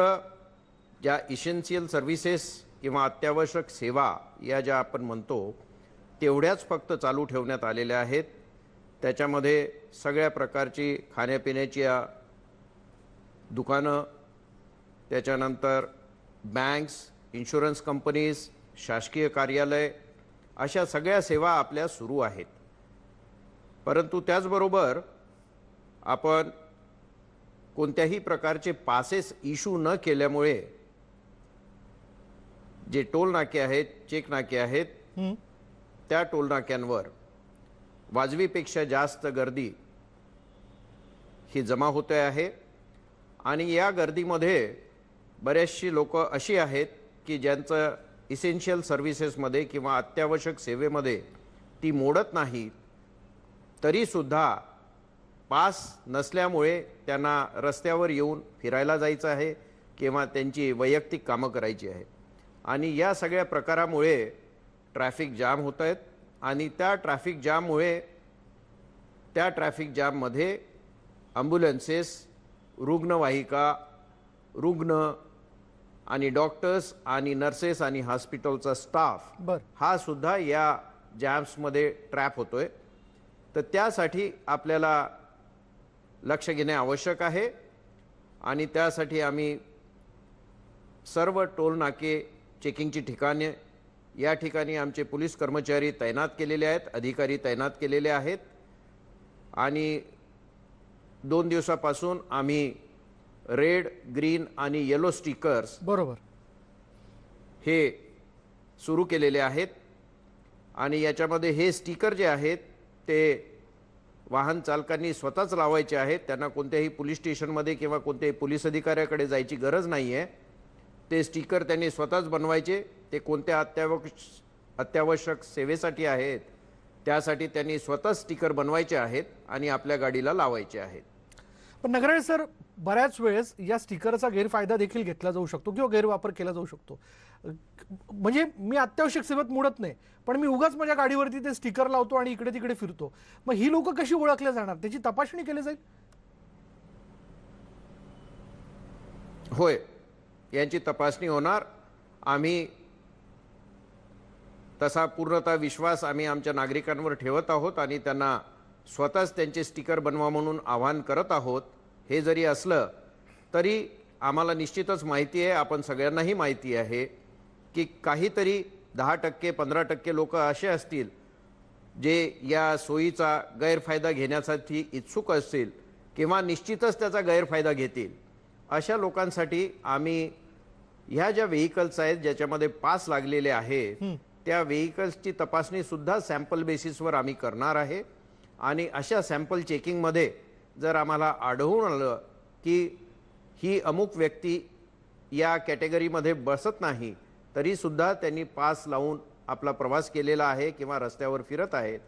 M: ज्या इसेन्शियल सर्व्हिसेस किंवा अत्यावश्यक सेवा या ज्या आपण म्हणतो तेवढ्याच फक्त चालू ठेवण्यात आलेल्या आहेत. त्याच्यामध्ये सगळ्या प्रकारची खाण्यापिण्याची दुकानं, त्याच्यानंतर बँक्स, इन्शुरन्स कंपनीज, शासकीय कार्यालय अशा सगळ्या सेवा आपल्या सुरू आहेत. परंतु त्याचबरोबर आपण कोणत्याही प्रकारचे पासेस इश्यू न केल्यामुळे जे टोल नाके आहेत, चेक नाके आहेत, त्या टोल नाक्यांवर वाजवीपेक्षा जास्त गर्दी ही जमा होते आहे आणि या गर्दीमध्ये बरेचशी लोक अशी आहेत की ज्यांचं इसेन्शियल सर्व्हिसेसमध्ये किंवा अत्यावश्यक सेवेमध्ये ती मोडत नाही, तरीसुद्धा पास नसल्यामुळे त्यांना रस्त्यावर येऊन फिरायला जायचं आहे किंवा त्यांची वैयक्तिक कामं करायची आहे आणि या सगळ्या प्रकारामुळे ट्रॅफिक जाम होत आहेत आणि त्या ट्रॅफिक जाममध्ये ॲम्ब्युलन्सेस, रुग्णवाहिका, रुग्ण आणि डॉक्टर्स आणि नर्सेस आणि हॉस्पिटलचा स्टाफ
A: बर
M: हा सुद्धा या जॅम्समध्ये ट्रॅप होतोय. तर त्यासाठी आपल्याला लक्ष घेणे आवश्यक आहे आणि त्यासाठी आम्ही सर्व टोल नाके चेकिंगची ठिकाणे या ठिकाणी आमचे पोलीस कर्मचारी तैनात केलेले आहेत, अधिकारी तैनात केलेले आहेत आणि 2 दिवसापासून आम्ही रेड, ग्रीन आणि येलो स्टिकर्स
A: बरोबर
M: हे सुरू केलेले आहेत. आणि याच्यामध्ये हे स्टिकर जे आहेत ते वाहन चालकांनी स्वतःच लावायचे आहेत. त्यांना कोणत्याही पोलीस स्टेशनमध्ये किंवा कोणत्याही पोलीस अधिकाऱ्याकडे जायची गरज नाही आहे. ते स्टिकर त्यांनी स्वतःच बनवायचे. ते कोणत्या अत्यावश्यक सेवेसाठी आहेत त्यासाठी त्यांनी स्वतःच स्टिकर बनवायचे आहेत आणि आपल्या गाडीला लावायचे आहेत.
A: पण नगराळे सर, बऱ्याच वेळेस या स्टिकरचा गैरफायदा देखील घेतला जाऊ शकतो किंवा गैरवापर केला जाऊ शकतो. म्हणजे मी अत्यावश्यक सेवेत मोडत नाही, पण मी उगाच माझ्या गाडीवरती ते स्टिकर लावतो आणि इकडे तिकडे फिरतो. मग ही लोक कशी ओळखले जाणार? त्याची तपासणी केली जाईल?
M: होय, यांची तपासणी होणार. आम्ही तसा पूर्णतः विश्वास आम्ही आमच्या नागरिकांवर ठेवत आहोत आणि त्यांना स्वतःच त्यांचे स्टिकर बनवा म्हणून आवाहन करत आहोत. हे जरी असलं तरी आम्हाला निश्चितच माहिती आहे, आपण सगळ्यांनाही माहिती आहे की काहीतरी 10% 15% लोक असे असतील जे या सोयीचा गैरफायदा घेण्यासाठी इच्छुक असतील किंवा निश्चितच त्याचा गैरफायदा घेतील. अशा लोकांसाठी आम्ही ह्या ज्या व्हेइकल्स आहेत ज्याच्यामध्ये पास लागलेले आहेत त्या व्हेइकल्सची तपासणी सुद्धा सॅम्पल बेसिसवर आम्ही करणार आहे. आणि अशा सॅम्पल चेकिंगमध्ये जर आम्हाला आढळून आलं की ही अमुक व्यक्ती या कॅटेगरीमध्ये बसत नाही तरी सुद्धा त्यांनी पास लावून आपला प्रवास केलेला आहे किंवा रस्त्यावर फिरत आहेत,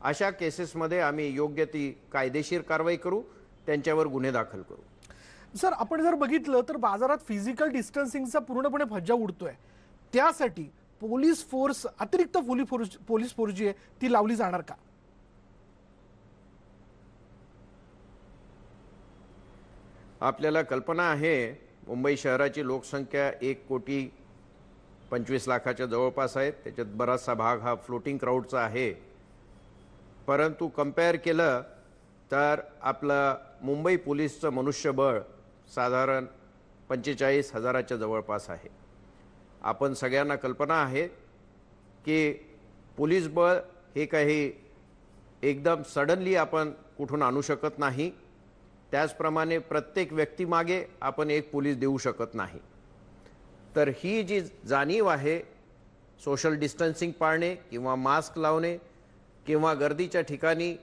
M: अशा केसेसमध्ये आम्ही योग्य ती कायदेशीर कारवाई करू, त्यांच्यावर गुन्हे दाखल करू.
A: सर, आपण जर बघितलं तर बाजारात फिजिकल डिस्टन्सिंगचा पूर्णपणे फज्जा उडतोय. त्यासाठी पोलीस फोर्स, अतिरिक्त पोलीस फोर्स जी आहे ती लावली जाणार का?
M: आपल्याला कल्पना आहे मुंबई शहराची लोकसंख्या 1,25,00,000 जवळपास आहे. त्याच्यात बराचसा भाग हा फ्लोटिंग क्राऊडचा आहे. परंतु कंपेअर केलं तर आपलं मुंबई पोलीसचं मनुष्यबळ साधारण 45,000च्या जवळपास आहे. आपण सगळ्यांना कल्पना आहे की पोलीस बळ हे काही एकदम सडनली आपण कुठून आणू शकत नाही. त्याचप्रमाणे प्रत्येक व्यक्तीमागे आपण एक पोलीस देऊ शकत नाही. तर ही जी जाणीव आहे, सोशल डिस्टन्सिंग पाळणे किंवा मास्क लावणे किंवा गर्दीच्या ठिकाणी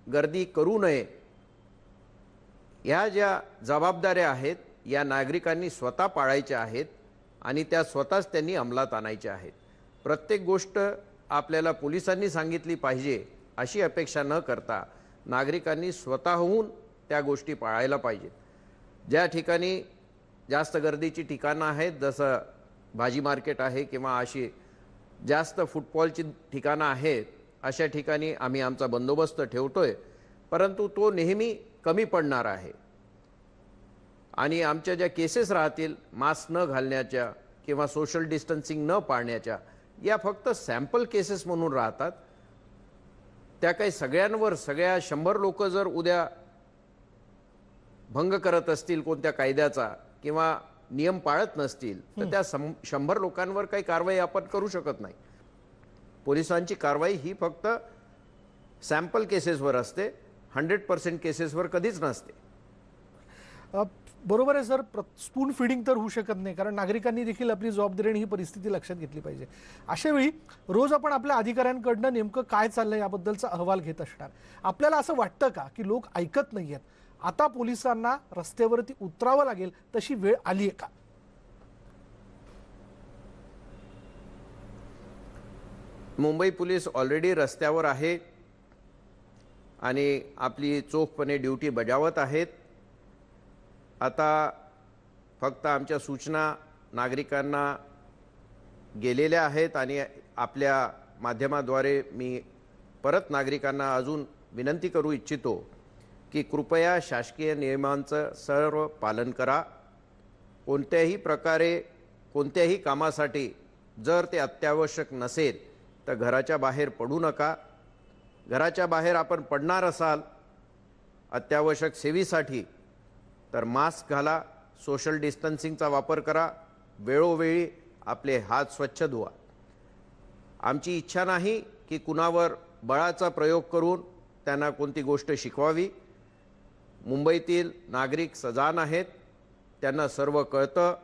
M: गर्दी करू नये, ह्या ज्या जबाबदाऱ्या आहेत या नागरिकांनी स्वतः पाळायच्या आहेत आणि त्या स्वतःच त्यांनी अंमलात आणायच्या आहेत. प्रत्येक गोष्ट आपल्याला पोलिसांनी सांगितली पाहिजे अशी अपेक्षा न करता नागरिकांनी स्वतःहून त्या गोष्टी पाळायला पाहिजेत. ज्या ठिकाणी जास्त गर्दीची ठिकाणं आहेत, जसं भाजी मार्केट आहे किंवा अशी जास्त फुटफॉलची ठिकाणं आहेत, अशा ठिकाणी आम्ही आमचा बंदोबस्त ठेवतोय. परंतु तो नेहमी कमी पडणार आहे. आणि आमच्या ज्या केसेस राहतील मास्क न घालण्याच्या किंवा सोशल डिस्टन्सिंग न पाळण्याच्या, या फक्त सॅम्पल केसेस म्हणून राहतात. त्या काही सगळ्यांवर, सगळ्या 100 लोक जर उद्या भंग करत असतील कोणत्या कायद्याचा किंवा नियम पाळत नसतील तर त्या 100 लोकांवर काही कारवाई आपण करू शकत नाही. पोलिसांची कारवाई ही फक्त सॅम्पल केसेसवर असते, 100% केसेसवर कधीच नसते.
A: बरोबर आहे सर, स्पून फिडिंग तर होऊ शकत नाही, कारण नागरिकांनी देखील आपली जबाबदारी आणि ही परिस्थिती लक्षात घेतली पाहिजे. अशा वेळी रोज आपण आपल्या अधिकाऱ्यांकडनं नेमकं काय चाललंय याबद्दलचा अहवाल घेत असणार. आपल्याला असं वाटतं का की लोक ऐकत नाहीयेत, आता पोलिसांना रस्त्यावरती उतरावं लागेल तशी वेळ आली आहे का?
M: मुंबई पोलीस ऑलरेडी रस्त्यावर आहे आणि आपली चोखपणे ड्युटी बजावत आहेत. आता फक्त आमच्या सूचना नागरिकांना गेलेल्या आहेत आणि आपल्या माध्यमाद्वारे मी परत नागरिकांना अजून विनंती करू इच्छितो की कृपया शासकीय नियमांचं सर्व पालन करा. कोणत्याही प्रकारे कोणत्याही कामासाठी जर ते अत्यावश्यक नसेल तर घराच्या बाहेर पडू नका. घराच्या बाहेर आपण पडणार असाल अत्यावश्यक सेवेसाठी तर मास्क घाला, सोशल डिस्टन्सिंगचा वापर करा, वेळोवेळी आपले हात स्वच्छ धुवा. आमची इच्छा नाही की कुणावर बळाचा प्रयोग करून त्यांना कोणती गोष्ट शिकवावी. मुंबईतील नागरिक सजान आहेत, त्यांना सर्व कळतं,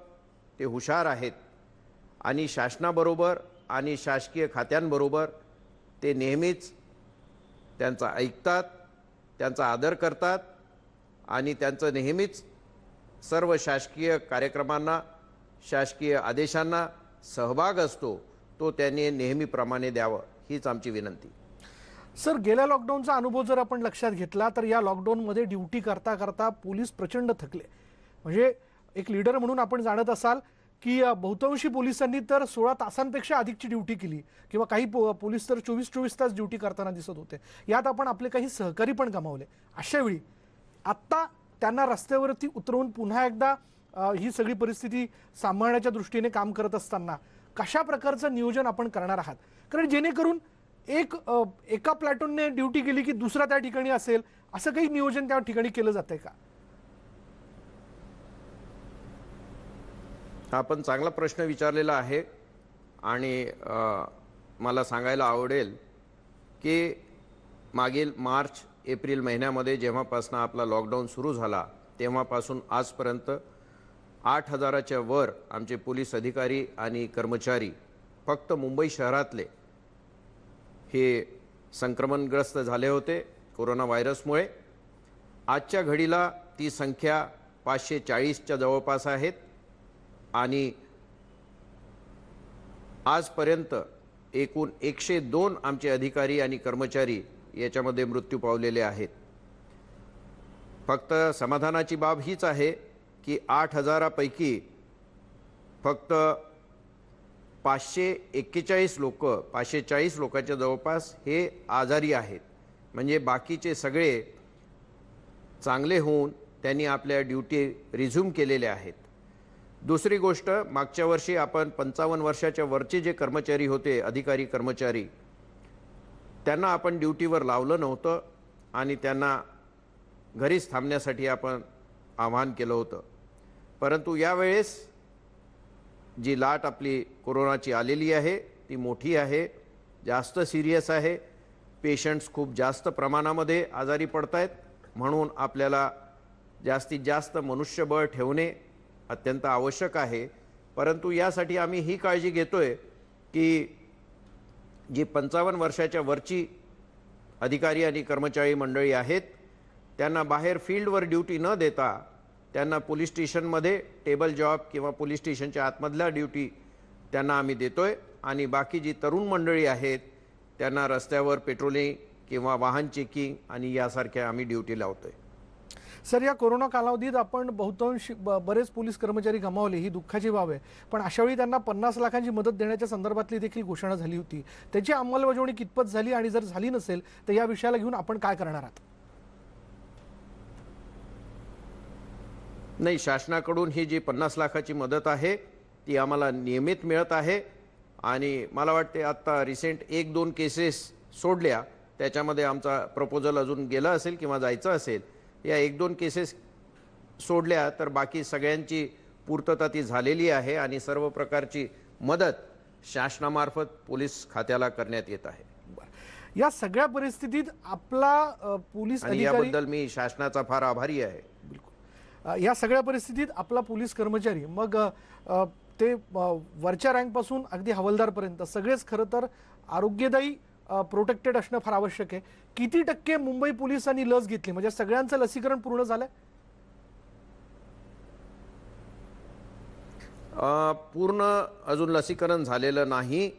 M: ते हुशार आहेत आणि शासनाबरोबर आणि शासकीय खात्यांबरोबर ते नेहमीच त्यांचा ऐकतात, त्यांचा आदर करतात आणि त्यांचं नेहमीच सर्व शासकीय कार्यक्रमांना, शासकीय आदेशांना सहभाग असतो, तो त्यांनी नेहमीप्रमाणे द्यावं हीच आमची विनंती.
A: सर, गेल्या लॉकडाऊनचा अनुभव जर आपण लक्षात घेतला तर या लॉकडाऊनमध्ये ड्युटी करता करता पोलीस प्रचंड थकले. म्हणजे एक लीडर म्हणून आपण जाणत असाल की बहुतांशी पोलिसांनी तर 16 तासांपेक्षा अधिकची ड्युटी केली किंवा काही पोलीस तर 24 तास ड्युटी करताना दिसत होते. यात आपण आपले काही सहकारी पण गमावले. अशा वेळी आत्ता त्यांना रस्त्यावरती उतरवून पुन्हा एकदा ही सगळी परिस्थिती सांभाळण्याच्या दृष्टीने काम करत असताना कशा प्रकारचं नियोजन आपण करणार आहात? कारण जेणेकरून एका प्लॅटूनने ड्युटी केली की दुसरा त्या ठिकाणी असेल, असं काही नियोजन त्या ठिकाणी केलं जातंय का?
M: आपण चांगला प्रश्न विचारलेला आहे आणि मला सांगायला आवडेल की मागील मार्च एप्रिल महिन्यामध्ये जेव्हापासून आपला लॉकडाऊन सुरू झाला तेव्हापासून आजपर्यंत 8,000च्या वर आमचे पोलीस अधिकारी आणि कर्मचारी फक्त मुंबई शहरातले हे संक्रमणग्रस्त झाले होते कोरोना व्हायरसमुळे. आजच्या घडीला ती संख्या 540च्या जवळपास आहेत आणि आजपर्यंत एकूण 102 आमचे अधिकारी आणि कर्मचारी याच्यामध्ये मृत्यू पावलेले आहेत. फक्त समाधानाची बाब हीच आहे की 8,000पैकी फक्त 540 लोकांच्या जवळपास हे आजारी आहेत. म्हणजे बाकीचे सगळे चांगले होऊन त्यांनी आपल्या ड्युटी रिझ्यूम केलेल्या आहेत. दुसरी गोष्ट, मागच्या वर्षी आपण 55 वर्षाच्या वरचे जे कर्मचारी होते, अधिकारी कर्मचारी, त्यांना आपण ड्युटीवर लावलं नव्हतं आणि त्यांना घरीच थांबण्यासाठी आपण आवाहन केलं होतं. परंतु यावेळेस जी लाट आपली कोरोनाची आलेली आहे ती मोठी आहे, जास्त सिरियस आहे. पेशंट्स खूप जास्त प्रमाणामध्ये आजारी पडत आहेत. म्हणून आपल्याला जास्तीत जास्त मनुष्यबळ ठेवणे अत्यंत आवश्यक आहे. परंतु यासाठी आम्ही ही काळजी घेतोय की जी 55 वर्षाच्या वरची अधिकारी आणि कर्मचारी मंडळी आहेत त्यांना बाहेर फील्डवर ड्युटी न देता त्यांना पोलीस स्टेशनमध्ये टेबल जॉब किंवा पोलीस स्टेशनच्या आतमधल्या ड्युटी त्यांना आम्ही देतोय आणि बाकी जी तरुण मंडळी आहेत त्यांना रस्त्यावर पेट्रोलिंग किंवा वाहन चेकिंग आणि यासारख्या आम्ही ड्युटी लावतोय.
A: सर, या कोरोना कालावधीत आपण बहुतांश बरेच पोलीस कर्मचारी गमावले, ही दुःखाची बाब आहे. पण अशावेळी त्यांना 50 लाखांची मदत देण्याच्या संदर्भातली देखील घोषणा झाली होती. त्याची अंमलबजावणी कितपत झाली आणि जर झाली नसेल तर या विषयाला घेऊन आपण काय करणार आहात?
M: नाही, शासनाकडून ही जी 50 लाखाची मदत आहे ती आम्हाला नियमित मिळत आहे आणि मला वाटते आता रिसेंट 1-2 केसेस सोडल्या त्याच्यामध्ये आमचा प्रपोजल अजून गेला असेल किंवा जायचं असेल. या 1-2 केसेस सोडल्या तर बाकी सगळ्यांची पूर्तता ती झालेली आहे आणि सर्व प्रकारची मदत शासनामार्फत पोलीस खात्याला करण्यात येत आहे.
A: या सगळ्या परिस्थितीत आपला पोलीस
M: आणि याबद्दल मी शासनाचा फार आभारी आहे.
A: या सगळ्या परिस्थितीत आपला पोलीस कर्मचारी मग ते वरच्या रँकपासून अगदी हवालदारपर्यंत सगळेच खरं तर आरोग्यदायी प्रोटेक्टेड असणं फार आवश्यक आहे. किती टक्के मुंबई पोलिसांनी लस घेतली? म्हणजे सगळ्यांचं लसीकरण पूर्ण झालंय?
M: पूर्ण अजून लसीकरण झालेलं नाही.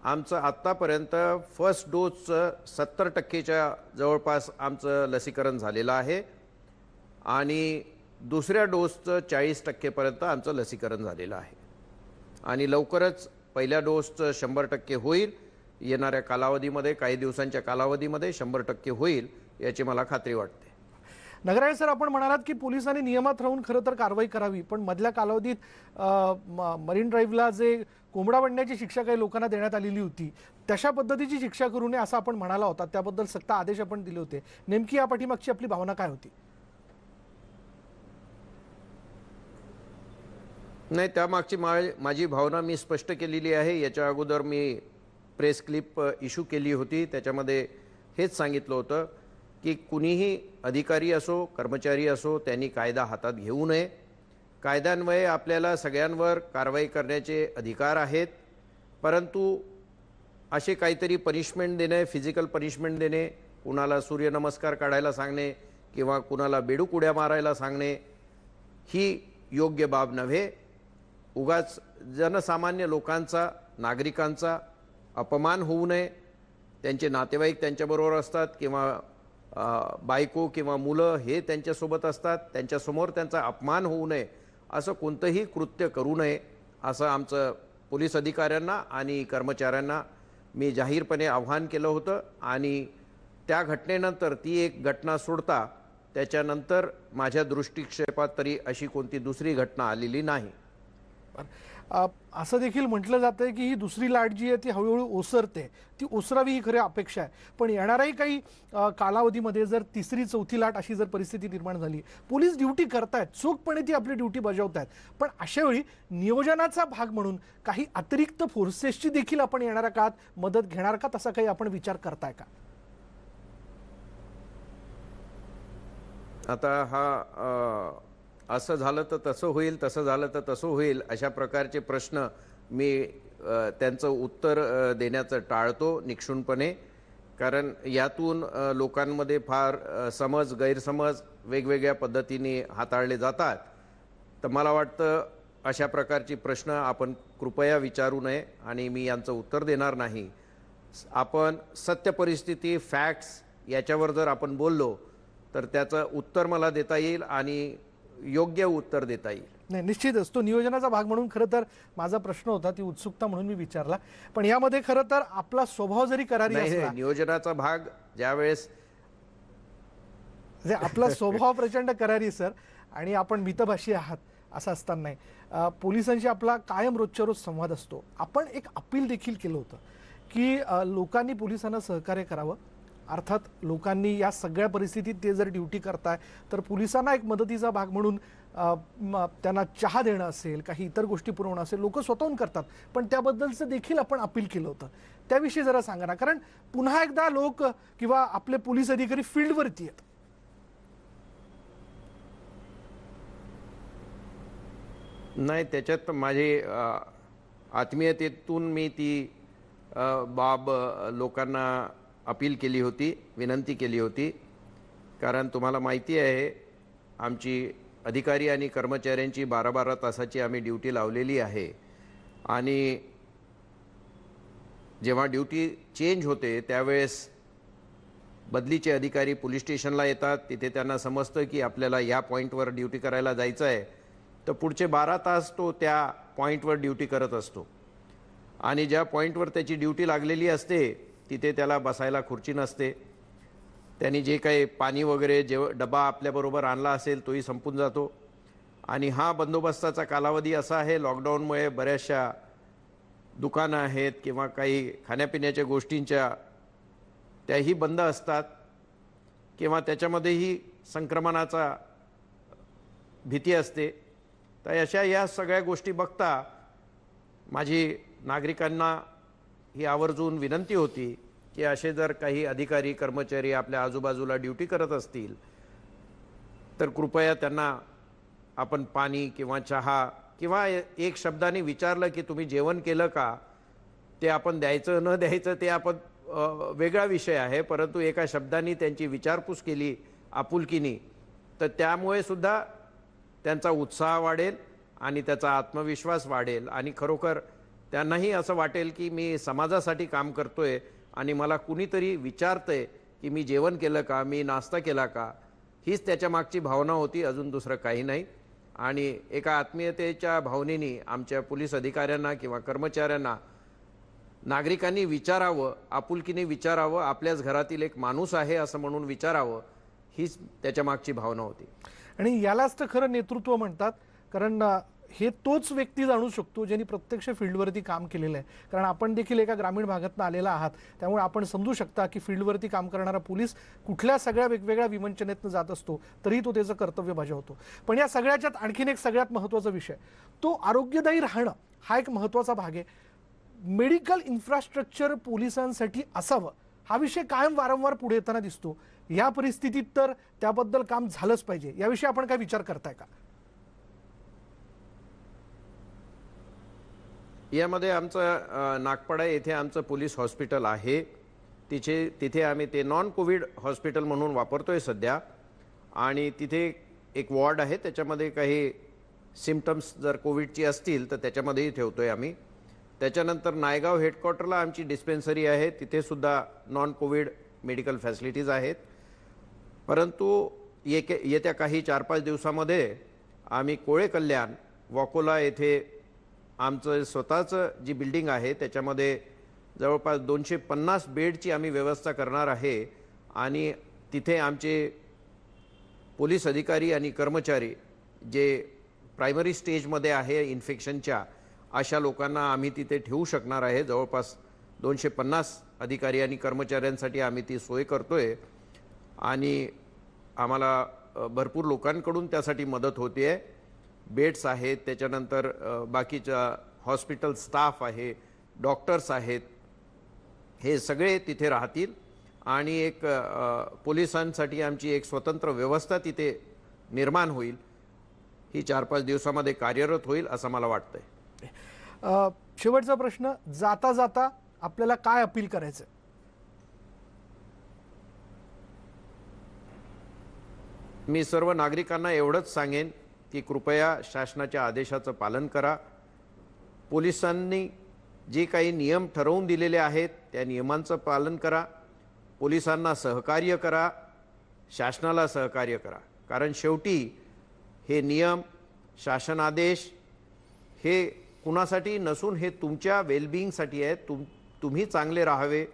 M: आमचं आत्तापर्यंत फर्स्ट डोसचं 70%च्या जवळपास आमचं लसीकरण झालेलं आहे आणि दुसऱ्या डोसचं 40%पर्यंत आमचं लसीकरण झालेलं आहे आणि लवकरच पहिल्या डोसचं 100% होईल. येणाऱ्या कालावधीमध्ये, काही दिवसांच्या कालावधीमध्ये 100% होईल याची मला खात्री वाटते.
A: नगराळे सर, आपण म्हणालात की पोलिसांनी नियमात राहून खरं तर कारवाई करावी, पण मधल्या कालावधीत मरीन ड्राईव्हला जे कोंबडा बनण्याची शिक्षा काही लोकांना देण्यात आलेली होती, तशा पद्धतीची शिक्षा करू नये असं आपण म्हणाला होता, त्याबद्दल सक्त आदेश आपण दिले होते. नेमकी या पाठीमागची आपली भावना काय होती?
M: नाही, त्यामागची माझी भावना मी स्पष्ट केलेली आहे. याच्या अगोदर मी प्रेस क्लिप इश्यू केली होती. त्याच्यामध्ये हेच सांगितलं होतं की कुणीही अधिकारी असो, कर्मचारी असो, त्यांनी कायदा हातात घेऊ नये. कायद्यान्वये आपल्याला सगळ्यांवर कारवाई करण्याचे अधिकार आहेत, परंतु असे काहीतरी पनिशमेंट देणे, फिजिकल पनिशमेंट देणे, कुणाला सूर्यनमस्कार काढायला सांगणे किंवा कुणाला बेडूक उड्या मारायला सांगणे ही योग्य बाब नव्हे. उगाच जनसामान्य लोकांचा, नागरिकांचा अपमान होऊ नये. त्यांचे नातेवाईक त्यांच्याबरोबर असतात किंवा बायको किंवा मुलं हे त्यांच्यासोबत असतात, त्यांच्यासमोर त्यांचा अपमान होऊ नये असं कोणतंही कृत्य करू नये असं आमचं पोलीस अधिकाऱ्यांना आणि कर्मचाऱ्यांना मी जाहीरपणे आव्हान केलं होतं. आणि त्या घटनेनंतर ती एक घटना सोडता त्याच्यानंतर माझ्या दृष्टिक्षेपात तरी अशी कोणती दुसरी घटना आलेली नाही.
A: असं देखील म्हटलं जातंय की ही दुसरी लाट जी आहे ती हळूहळू ओसरते, ती ओसरावी ही खरी अपेक्षा आहे. पण येणाऱ्याही काही कालावधीमध्ये जर तिसरी चौथी लाट अशी जर परिस्थिती निर्माण झाली, पोलीस ड्युटी करतायत, चोखपणे ती आपली ड्युटी बजावतायत, पण अशा वेळी नियोजनाचा भाग म्हणून काही अतिरिक्त फोर्सेसची देखील आपण येणाऱ्या काळात मदत घेणार का, तसा काही आपण विचार करताय का?
M: आता हा असं झालं तर तसं होईल, तसं झालं तर तसं होईल अशा प्रकारचे प्रश्न मी त्यांचं उत्तर देण्याचं टाळतो निक्षुणपणे. कारण यातून लोकांमध्ये फार समज, गैरसमज वेगवेगळ्या पद्धतीने हाताळले जातात. तर मला वाटतं अशा प्रकारचे प्रश्न आपण कृपया विचारू नये आणि मी यांचं उत्तर देणार नाही. आपण सत्य परिस्थिती, फॅक्ट्स याच्यावर जर आपण बोललो तर त्याचं उत्तर मला देता येईल आणि योग्य उत्तर देता येईल.
A: नाही, निश्चितच तो नियोजनाचा भाग म्हणून खरं तर माझा प्रश्न होता, ती उत्सुकता म्हणून मी विचारला. पण यामध्ये खरं तर आपला स्वभाव जरी करारी असला,
M: नियोजनाचा भाग ज्यावेळेस
A: आपला स्वभाव प्रचंड करारी सर, आणि आपण मितभाषी आहात असं असताना पोलिसांशी आपला कायम रोजच्या रोज संवाद असतो. आपण एक अपील देखील केलं होतं की लोकांनी पोलिसांना सहकार्य करावं. अर्थात लोकांनी या सगळ्या परिस्थितीत ते जर ड्युटी करताय तर पोलिसांना एक मदतीचा भाग म्हणून त्यांना चहा देणं असेल, काही इतर गोष्टी पुरवणं असेल, लोक स्वतःहून करतात, पण त्याबद्दलचं देखील आपण अपील केलं होतं. त्याविषयी जरा सांगा ना, कारण पुन्हा एकदा लोक किंवा आपले पोलीस अधिकारी फील्डवरती आहेत.
M: नाही, त्याच्यात माझे आत्मीयतेतून मी ती बाब लोकांना अपील केली होती, विनंती केली होती. कारण तुम्हाला माहिती आहे आमची अधिकारी आणि कर्मचाऱ्यांची 12-12 तासाची आम्ही ड्युटी लावलेली आहे. आणि जेव्हा ड्युटी चेंज होते त्यावेळेस बदलीचे अधिकारी पोलीस स्टेशनला येतात. तिथे त्यांना समजतं की आपल्याला या पॉईंटवर ड्युटी करायला जायचं आहे, तर पुढचे 12 तास तो त्या पॉईंटवर ड्युटी करत असतो. आणि ज्या पॉईंटवर त्याची ड्युटी लागलेली असते तिथे त्याला बसायला खुर्ची नसते. त्यांनी जे काही पाणी वगैरे डबा आपल्याबरोबर आणला असेल तोही संपून जातो. आणि हा बंदोबस्ताचा कालावधी असा आहे, लॉकडाऊनमुळे बऱ्याचशा दुकानं आहेत किंवा काही खाण्यापिण्याच्या गोष्टींच्या त्याही बंद असतात किंवा त्याच्यामध्येही संक्रमणाचा भीती असते. तर अशा या सगळ्या गोष्टी बघता माझी नागरिकांना ही आवर्जून विनंती होती की असे जर काही अधिकारी कर्मचारी आपल्या आजूबाजूला ड्युटी करत असतील तर कृपया त्यांना आपण पाणी किंवा चहा किंवा एक शब्दाने विचारलं की तुम्ही जेवण केलं का, ते आपण द्यायचं न द्यायचं ते आपण वेगळा विषय आहे, परंतु एका शब्दाने त्यांची विचारपूस केली आपुलकीने तर त्यामुळे सुद्धा त्यांचा उत्साह वाढेल आणि त्याचा आत्मविश्वास वाढेल आणि खरोखर त्यांनाही असं वाटेल की मी समाजासाठी काम करतोय आणि मला कुणीतरी विचारतंय की मी जेवण केलं का, मी नाश्ता केला का. हीच त्याच्या मागची भावना होती, अजून दुसरं काही नाही. आणि एका आत्मीयतेच्या भावनेने आमच्या पोलीस अधिकाऱ्यांना किंवा कर्मचाऱ्यांना नागरिकांनी विचारावं, आपुलकीने विचारावं, आपल्याच घरातील एक माणूस आहे असं म्हणून विचारावं, हीच त्याच्या मागची भावना होती.
A: आणि यालाच तर खरं नेतृत्व म्हणतात, कारण हे तोच व्यक्ती जाणू शकतो ज्यांनी प्रत्यक्ष फील्डवरती काम केलेलं आहे. कारण आपण देखील एका ग्रामीण भागातून आलेला आहात, त्यामुळे आपण समजू शकता की फील्डवरती काम करणारा पोलीस कुठल्या सगळ्या वेगवेगळ्या विवंचनेतनं जात असतो तरी तो त्याचं कर्तव्य बजावतो. पण या सगळ्याच्यात आणखीन एक सगळ्यात महत्त्वाचा विषय, तो आरोग्यदायी राहणं हा एक महत्त्वाचा भाग आहे. मेडिकल इन्फ्रास्ट्रक्चर पोलिसांसाठी असावं हा विषय कायम वारंवार पुढे येताना दिसतो. या परिस्थितीत तर त्याबद्दल काम झालंच पाहिजे. याविषयी आपण काय विचार करताय का?
M: यामध्ये आमचं नागपाडा येथे आमचं पोलीस हॉस्पिटल आहे. तिथे आम्ही ते नॉन कोविड हॉस्पिटल म्हणून वापरतोय सध्या. आणि तिथे एक वॉर्ड आहे, त्याच्यामध्ये काही सिम्पटम्स जर कोविडची असतील तर त्याच्यामध्येही ठेवतोय आम्ही. त्याच्यानंतर नायगाव हेडक्वार्टरला आमची डिस्पेन्सरी आहे, तिथे सुद्धा नॉन कोविड मेडिकल फॅसिलिटीज आहेत. परंतु येत्या काही 4-5 दिवसामध्ये आम्ही कोळे कल्याण वाकोला येथे आमचं स्वतःचं जी बिल्डिंग आहे त्याच्यामध्ये जवळपास 250 बेडची आम्ही व्यवस्था करणार आहे. आणि तिथे आमचे पोलीस अधिकारी आणि कर्मचारी जे प्रायमरी स्टेजमध्ये आहे इन्फेक्शनच्या, अशा लोकांना आम्ही तिथे ठेवू शकणार आहे. जवळपास 250 अधिकारी आणि कर्मचाऱ्यांसाठी आम्ही ती सोय करतोय. आणि आम्हाला भरपूर लोकांकडून त्यासाठी मदत होते आहे. बेड्स आहेत, त्याच्यानंतर बाकीचा हॉस्पिटल स्टाफ आहे, डॉक्टर्स आहेत, हे सगळे तिथे राहतील. आणि एक पोलिसांसाठी आमची एक स्वतंत्र व्यवस्था तिथे निर्माण होईल. ही 4-5 दिवसामध्ये कार्यरत होईल असं मला वाटतंय.
A: शेवटचा प्रश्न, जाता जाता आपल्याला काय अपील करायचं?
M: मी सर्व नागरिकांना एवढंच सांगेन की कृपया शासनाच्या आदेशाचं पालन करा. पोलिसांनी जे काही नियम ठरवून दिलेले आहेत त्या नियमांचं पालन करा. पोलिसांना सहकार्य करा, शासनाला सहकार्य करा. कारण शेवटी हे नियम, शासन आदेश हे कुणासाठी नसून हे तुमच्या वेलबिईंगसाठी आहे. तुम्ही चांगले राहावे,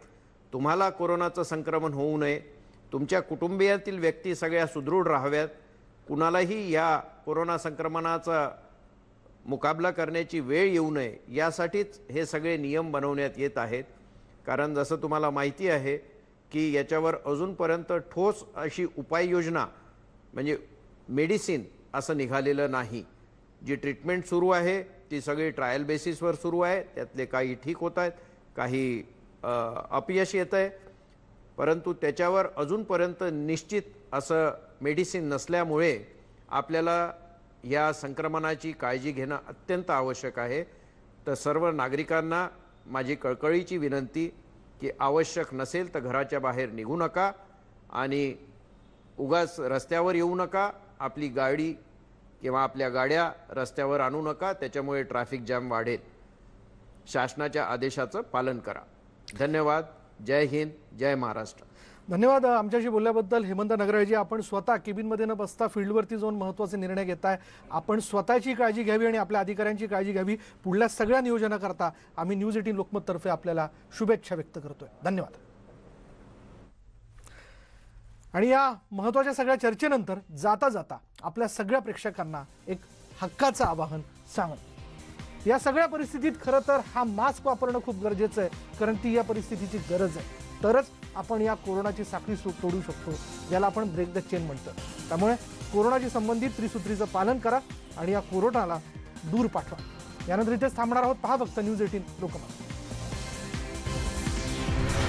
M: तुम्हाला कोरोनाचं संक्रमण होऊ नये, तुमच्या कुटुंबियातील व्यक्ती सगळ्या सुदृढ राहाव्यात, कुणालाही या कोरोना संक्रमणाचा मुकाबला करण्याची वेळ येऊ नये, यासाठीच हे सगळे नियम बनवण्यात येत आहेत. कारण जसं तुम्हाला माहिती आहे की याच्यावर अजूनपर्यंत ठोस अशी उपाययोजना म्हणजे मेडिसिन असं निघालेलं नाही. जी ट्रीटमेंट सुरू आहे ती सगळी ट्रायल बेसिसवर सुरू आहे. त्यातले काही ठीक होत आहेत, काही अपयश येत आहे. परंतु त्याच्यावर अजूनपर्यंत निश्चित असं मेडिसिन नसल्यामुळे आपल्याला या संक्रमणाची काळजी घेणं अत्यंत आवश्यक आहे. तर सर्व नागरिकांना माझी कळकळीची विनंती की आवश्यक नसेल तर घराच्या बाहेर निघू नका आणि उगाच रस्त्यावर येऊ नका. आपली गाडी किंवा आपल्या गाड्या रस्त्यावर आणू नका, त्याच्यामुळे ट्रॅफिक जॅम वाढेल. शासनाच्या आदेशाचं पालन करा. धन्यवाद. जय हिंद, जय महाराष्ट्र.
A: धन्यवाद आमच्याशी बोलल्याबद्दल हेमंत नगराळजी. आपण स्वतः केबिनमध्ये न बसता फील्डवरती जाऊन महत्त्वाचे निर्णय घेताय. आपण स्वतःची काळजी घ्यावी आणि आपल्या अधिकाऱ्यांची काळजी घ्यावी. पुढल्या सगळ्या नियोजनाकरता आम्ही न्यूज 18 लोकमततर्फे आपल्याला शुभेच्छा व्यक्त करतोय. धन्यवाद. आणि या महत्त्वाच्या सगळ्या चर्चेनंतर जाता जाता आपल्या सगळ्या प्रेक्षकांना एक हक्काचं आवाहन सांगून, या सगळ्या परिस्थितीत खरं तर हा मास्क वापरणं खूप गरजेचं आहे. कारण ती या परिस्थितीची गरज आहे. तरच आपण या कोरोनाची साखळी तोडू शकतो, ज्याला आपण ब्रेक द चेन म्हणतो. त्यामुळे कोरोनाशी संबंधित त्रिसूत्रीचं पालन करा आणि या कोरोनाला दूर पाठवा. यानंतर इथेच थांबणार आहोत. पहा फक्त न्यूज 18 लोकमत.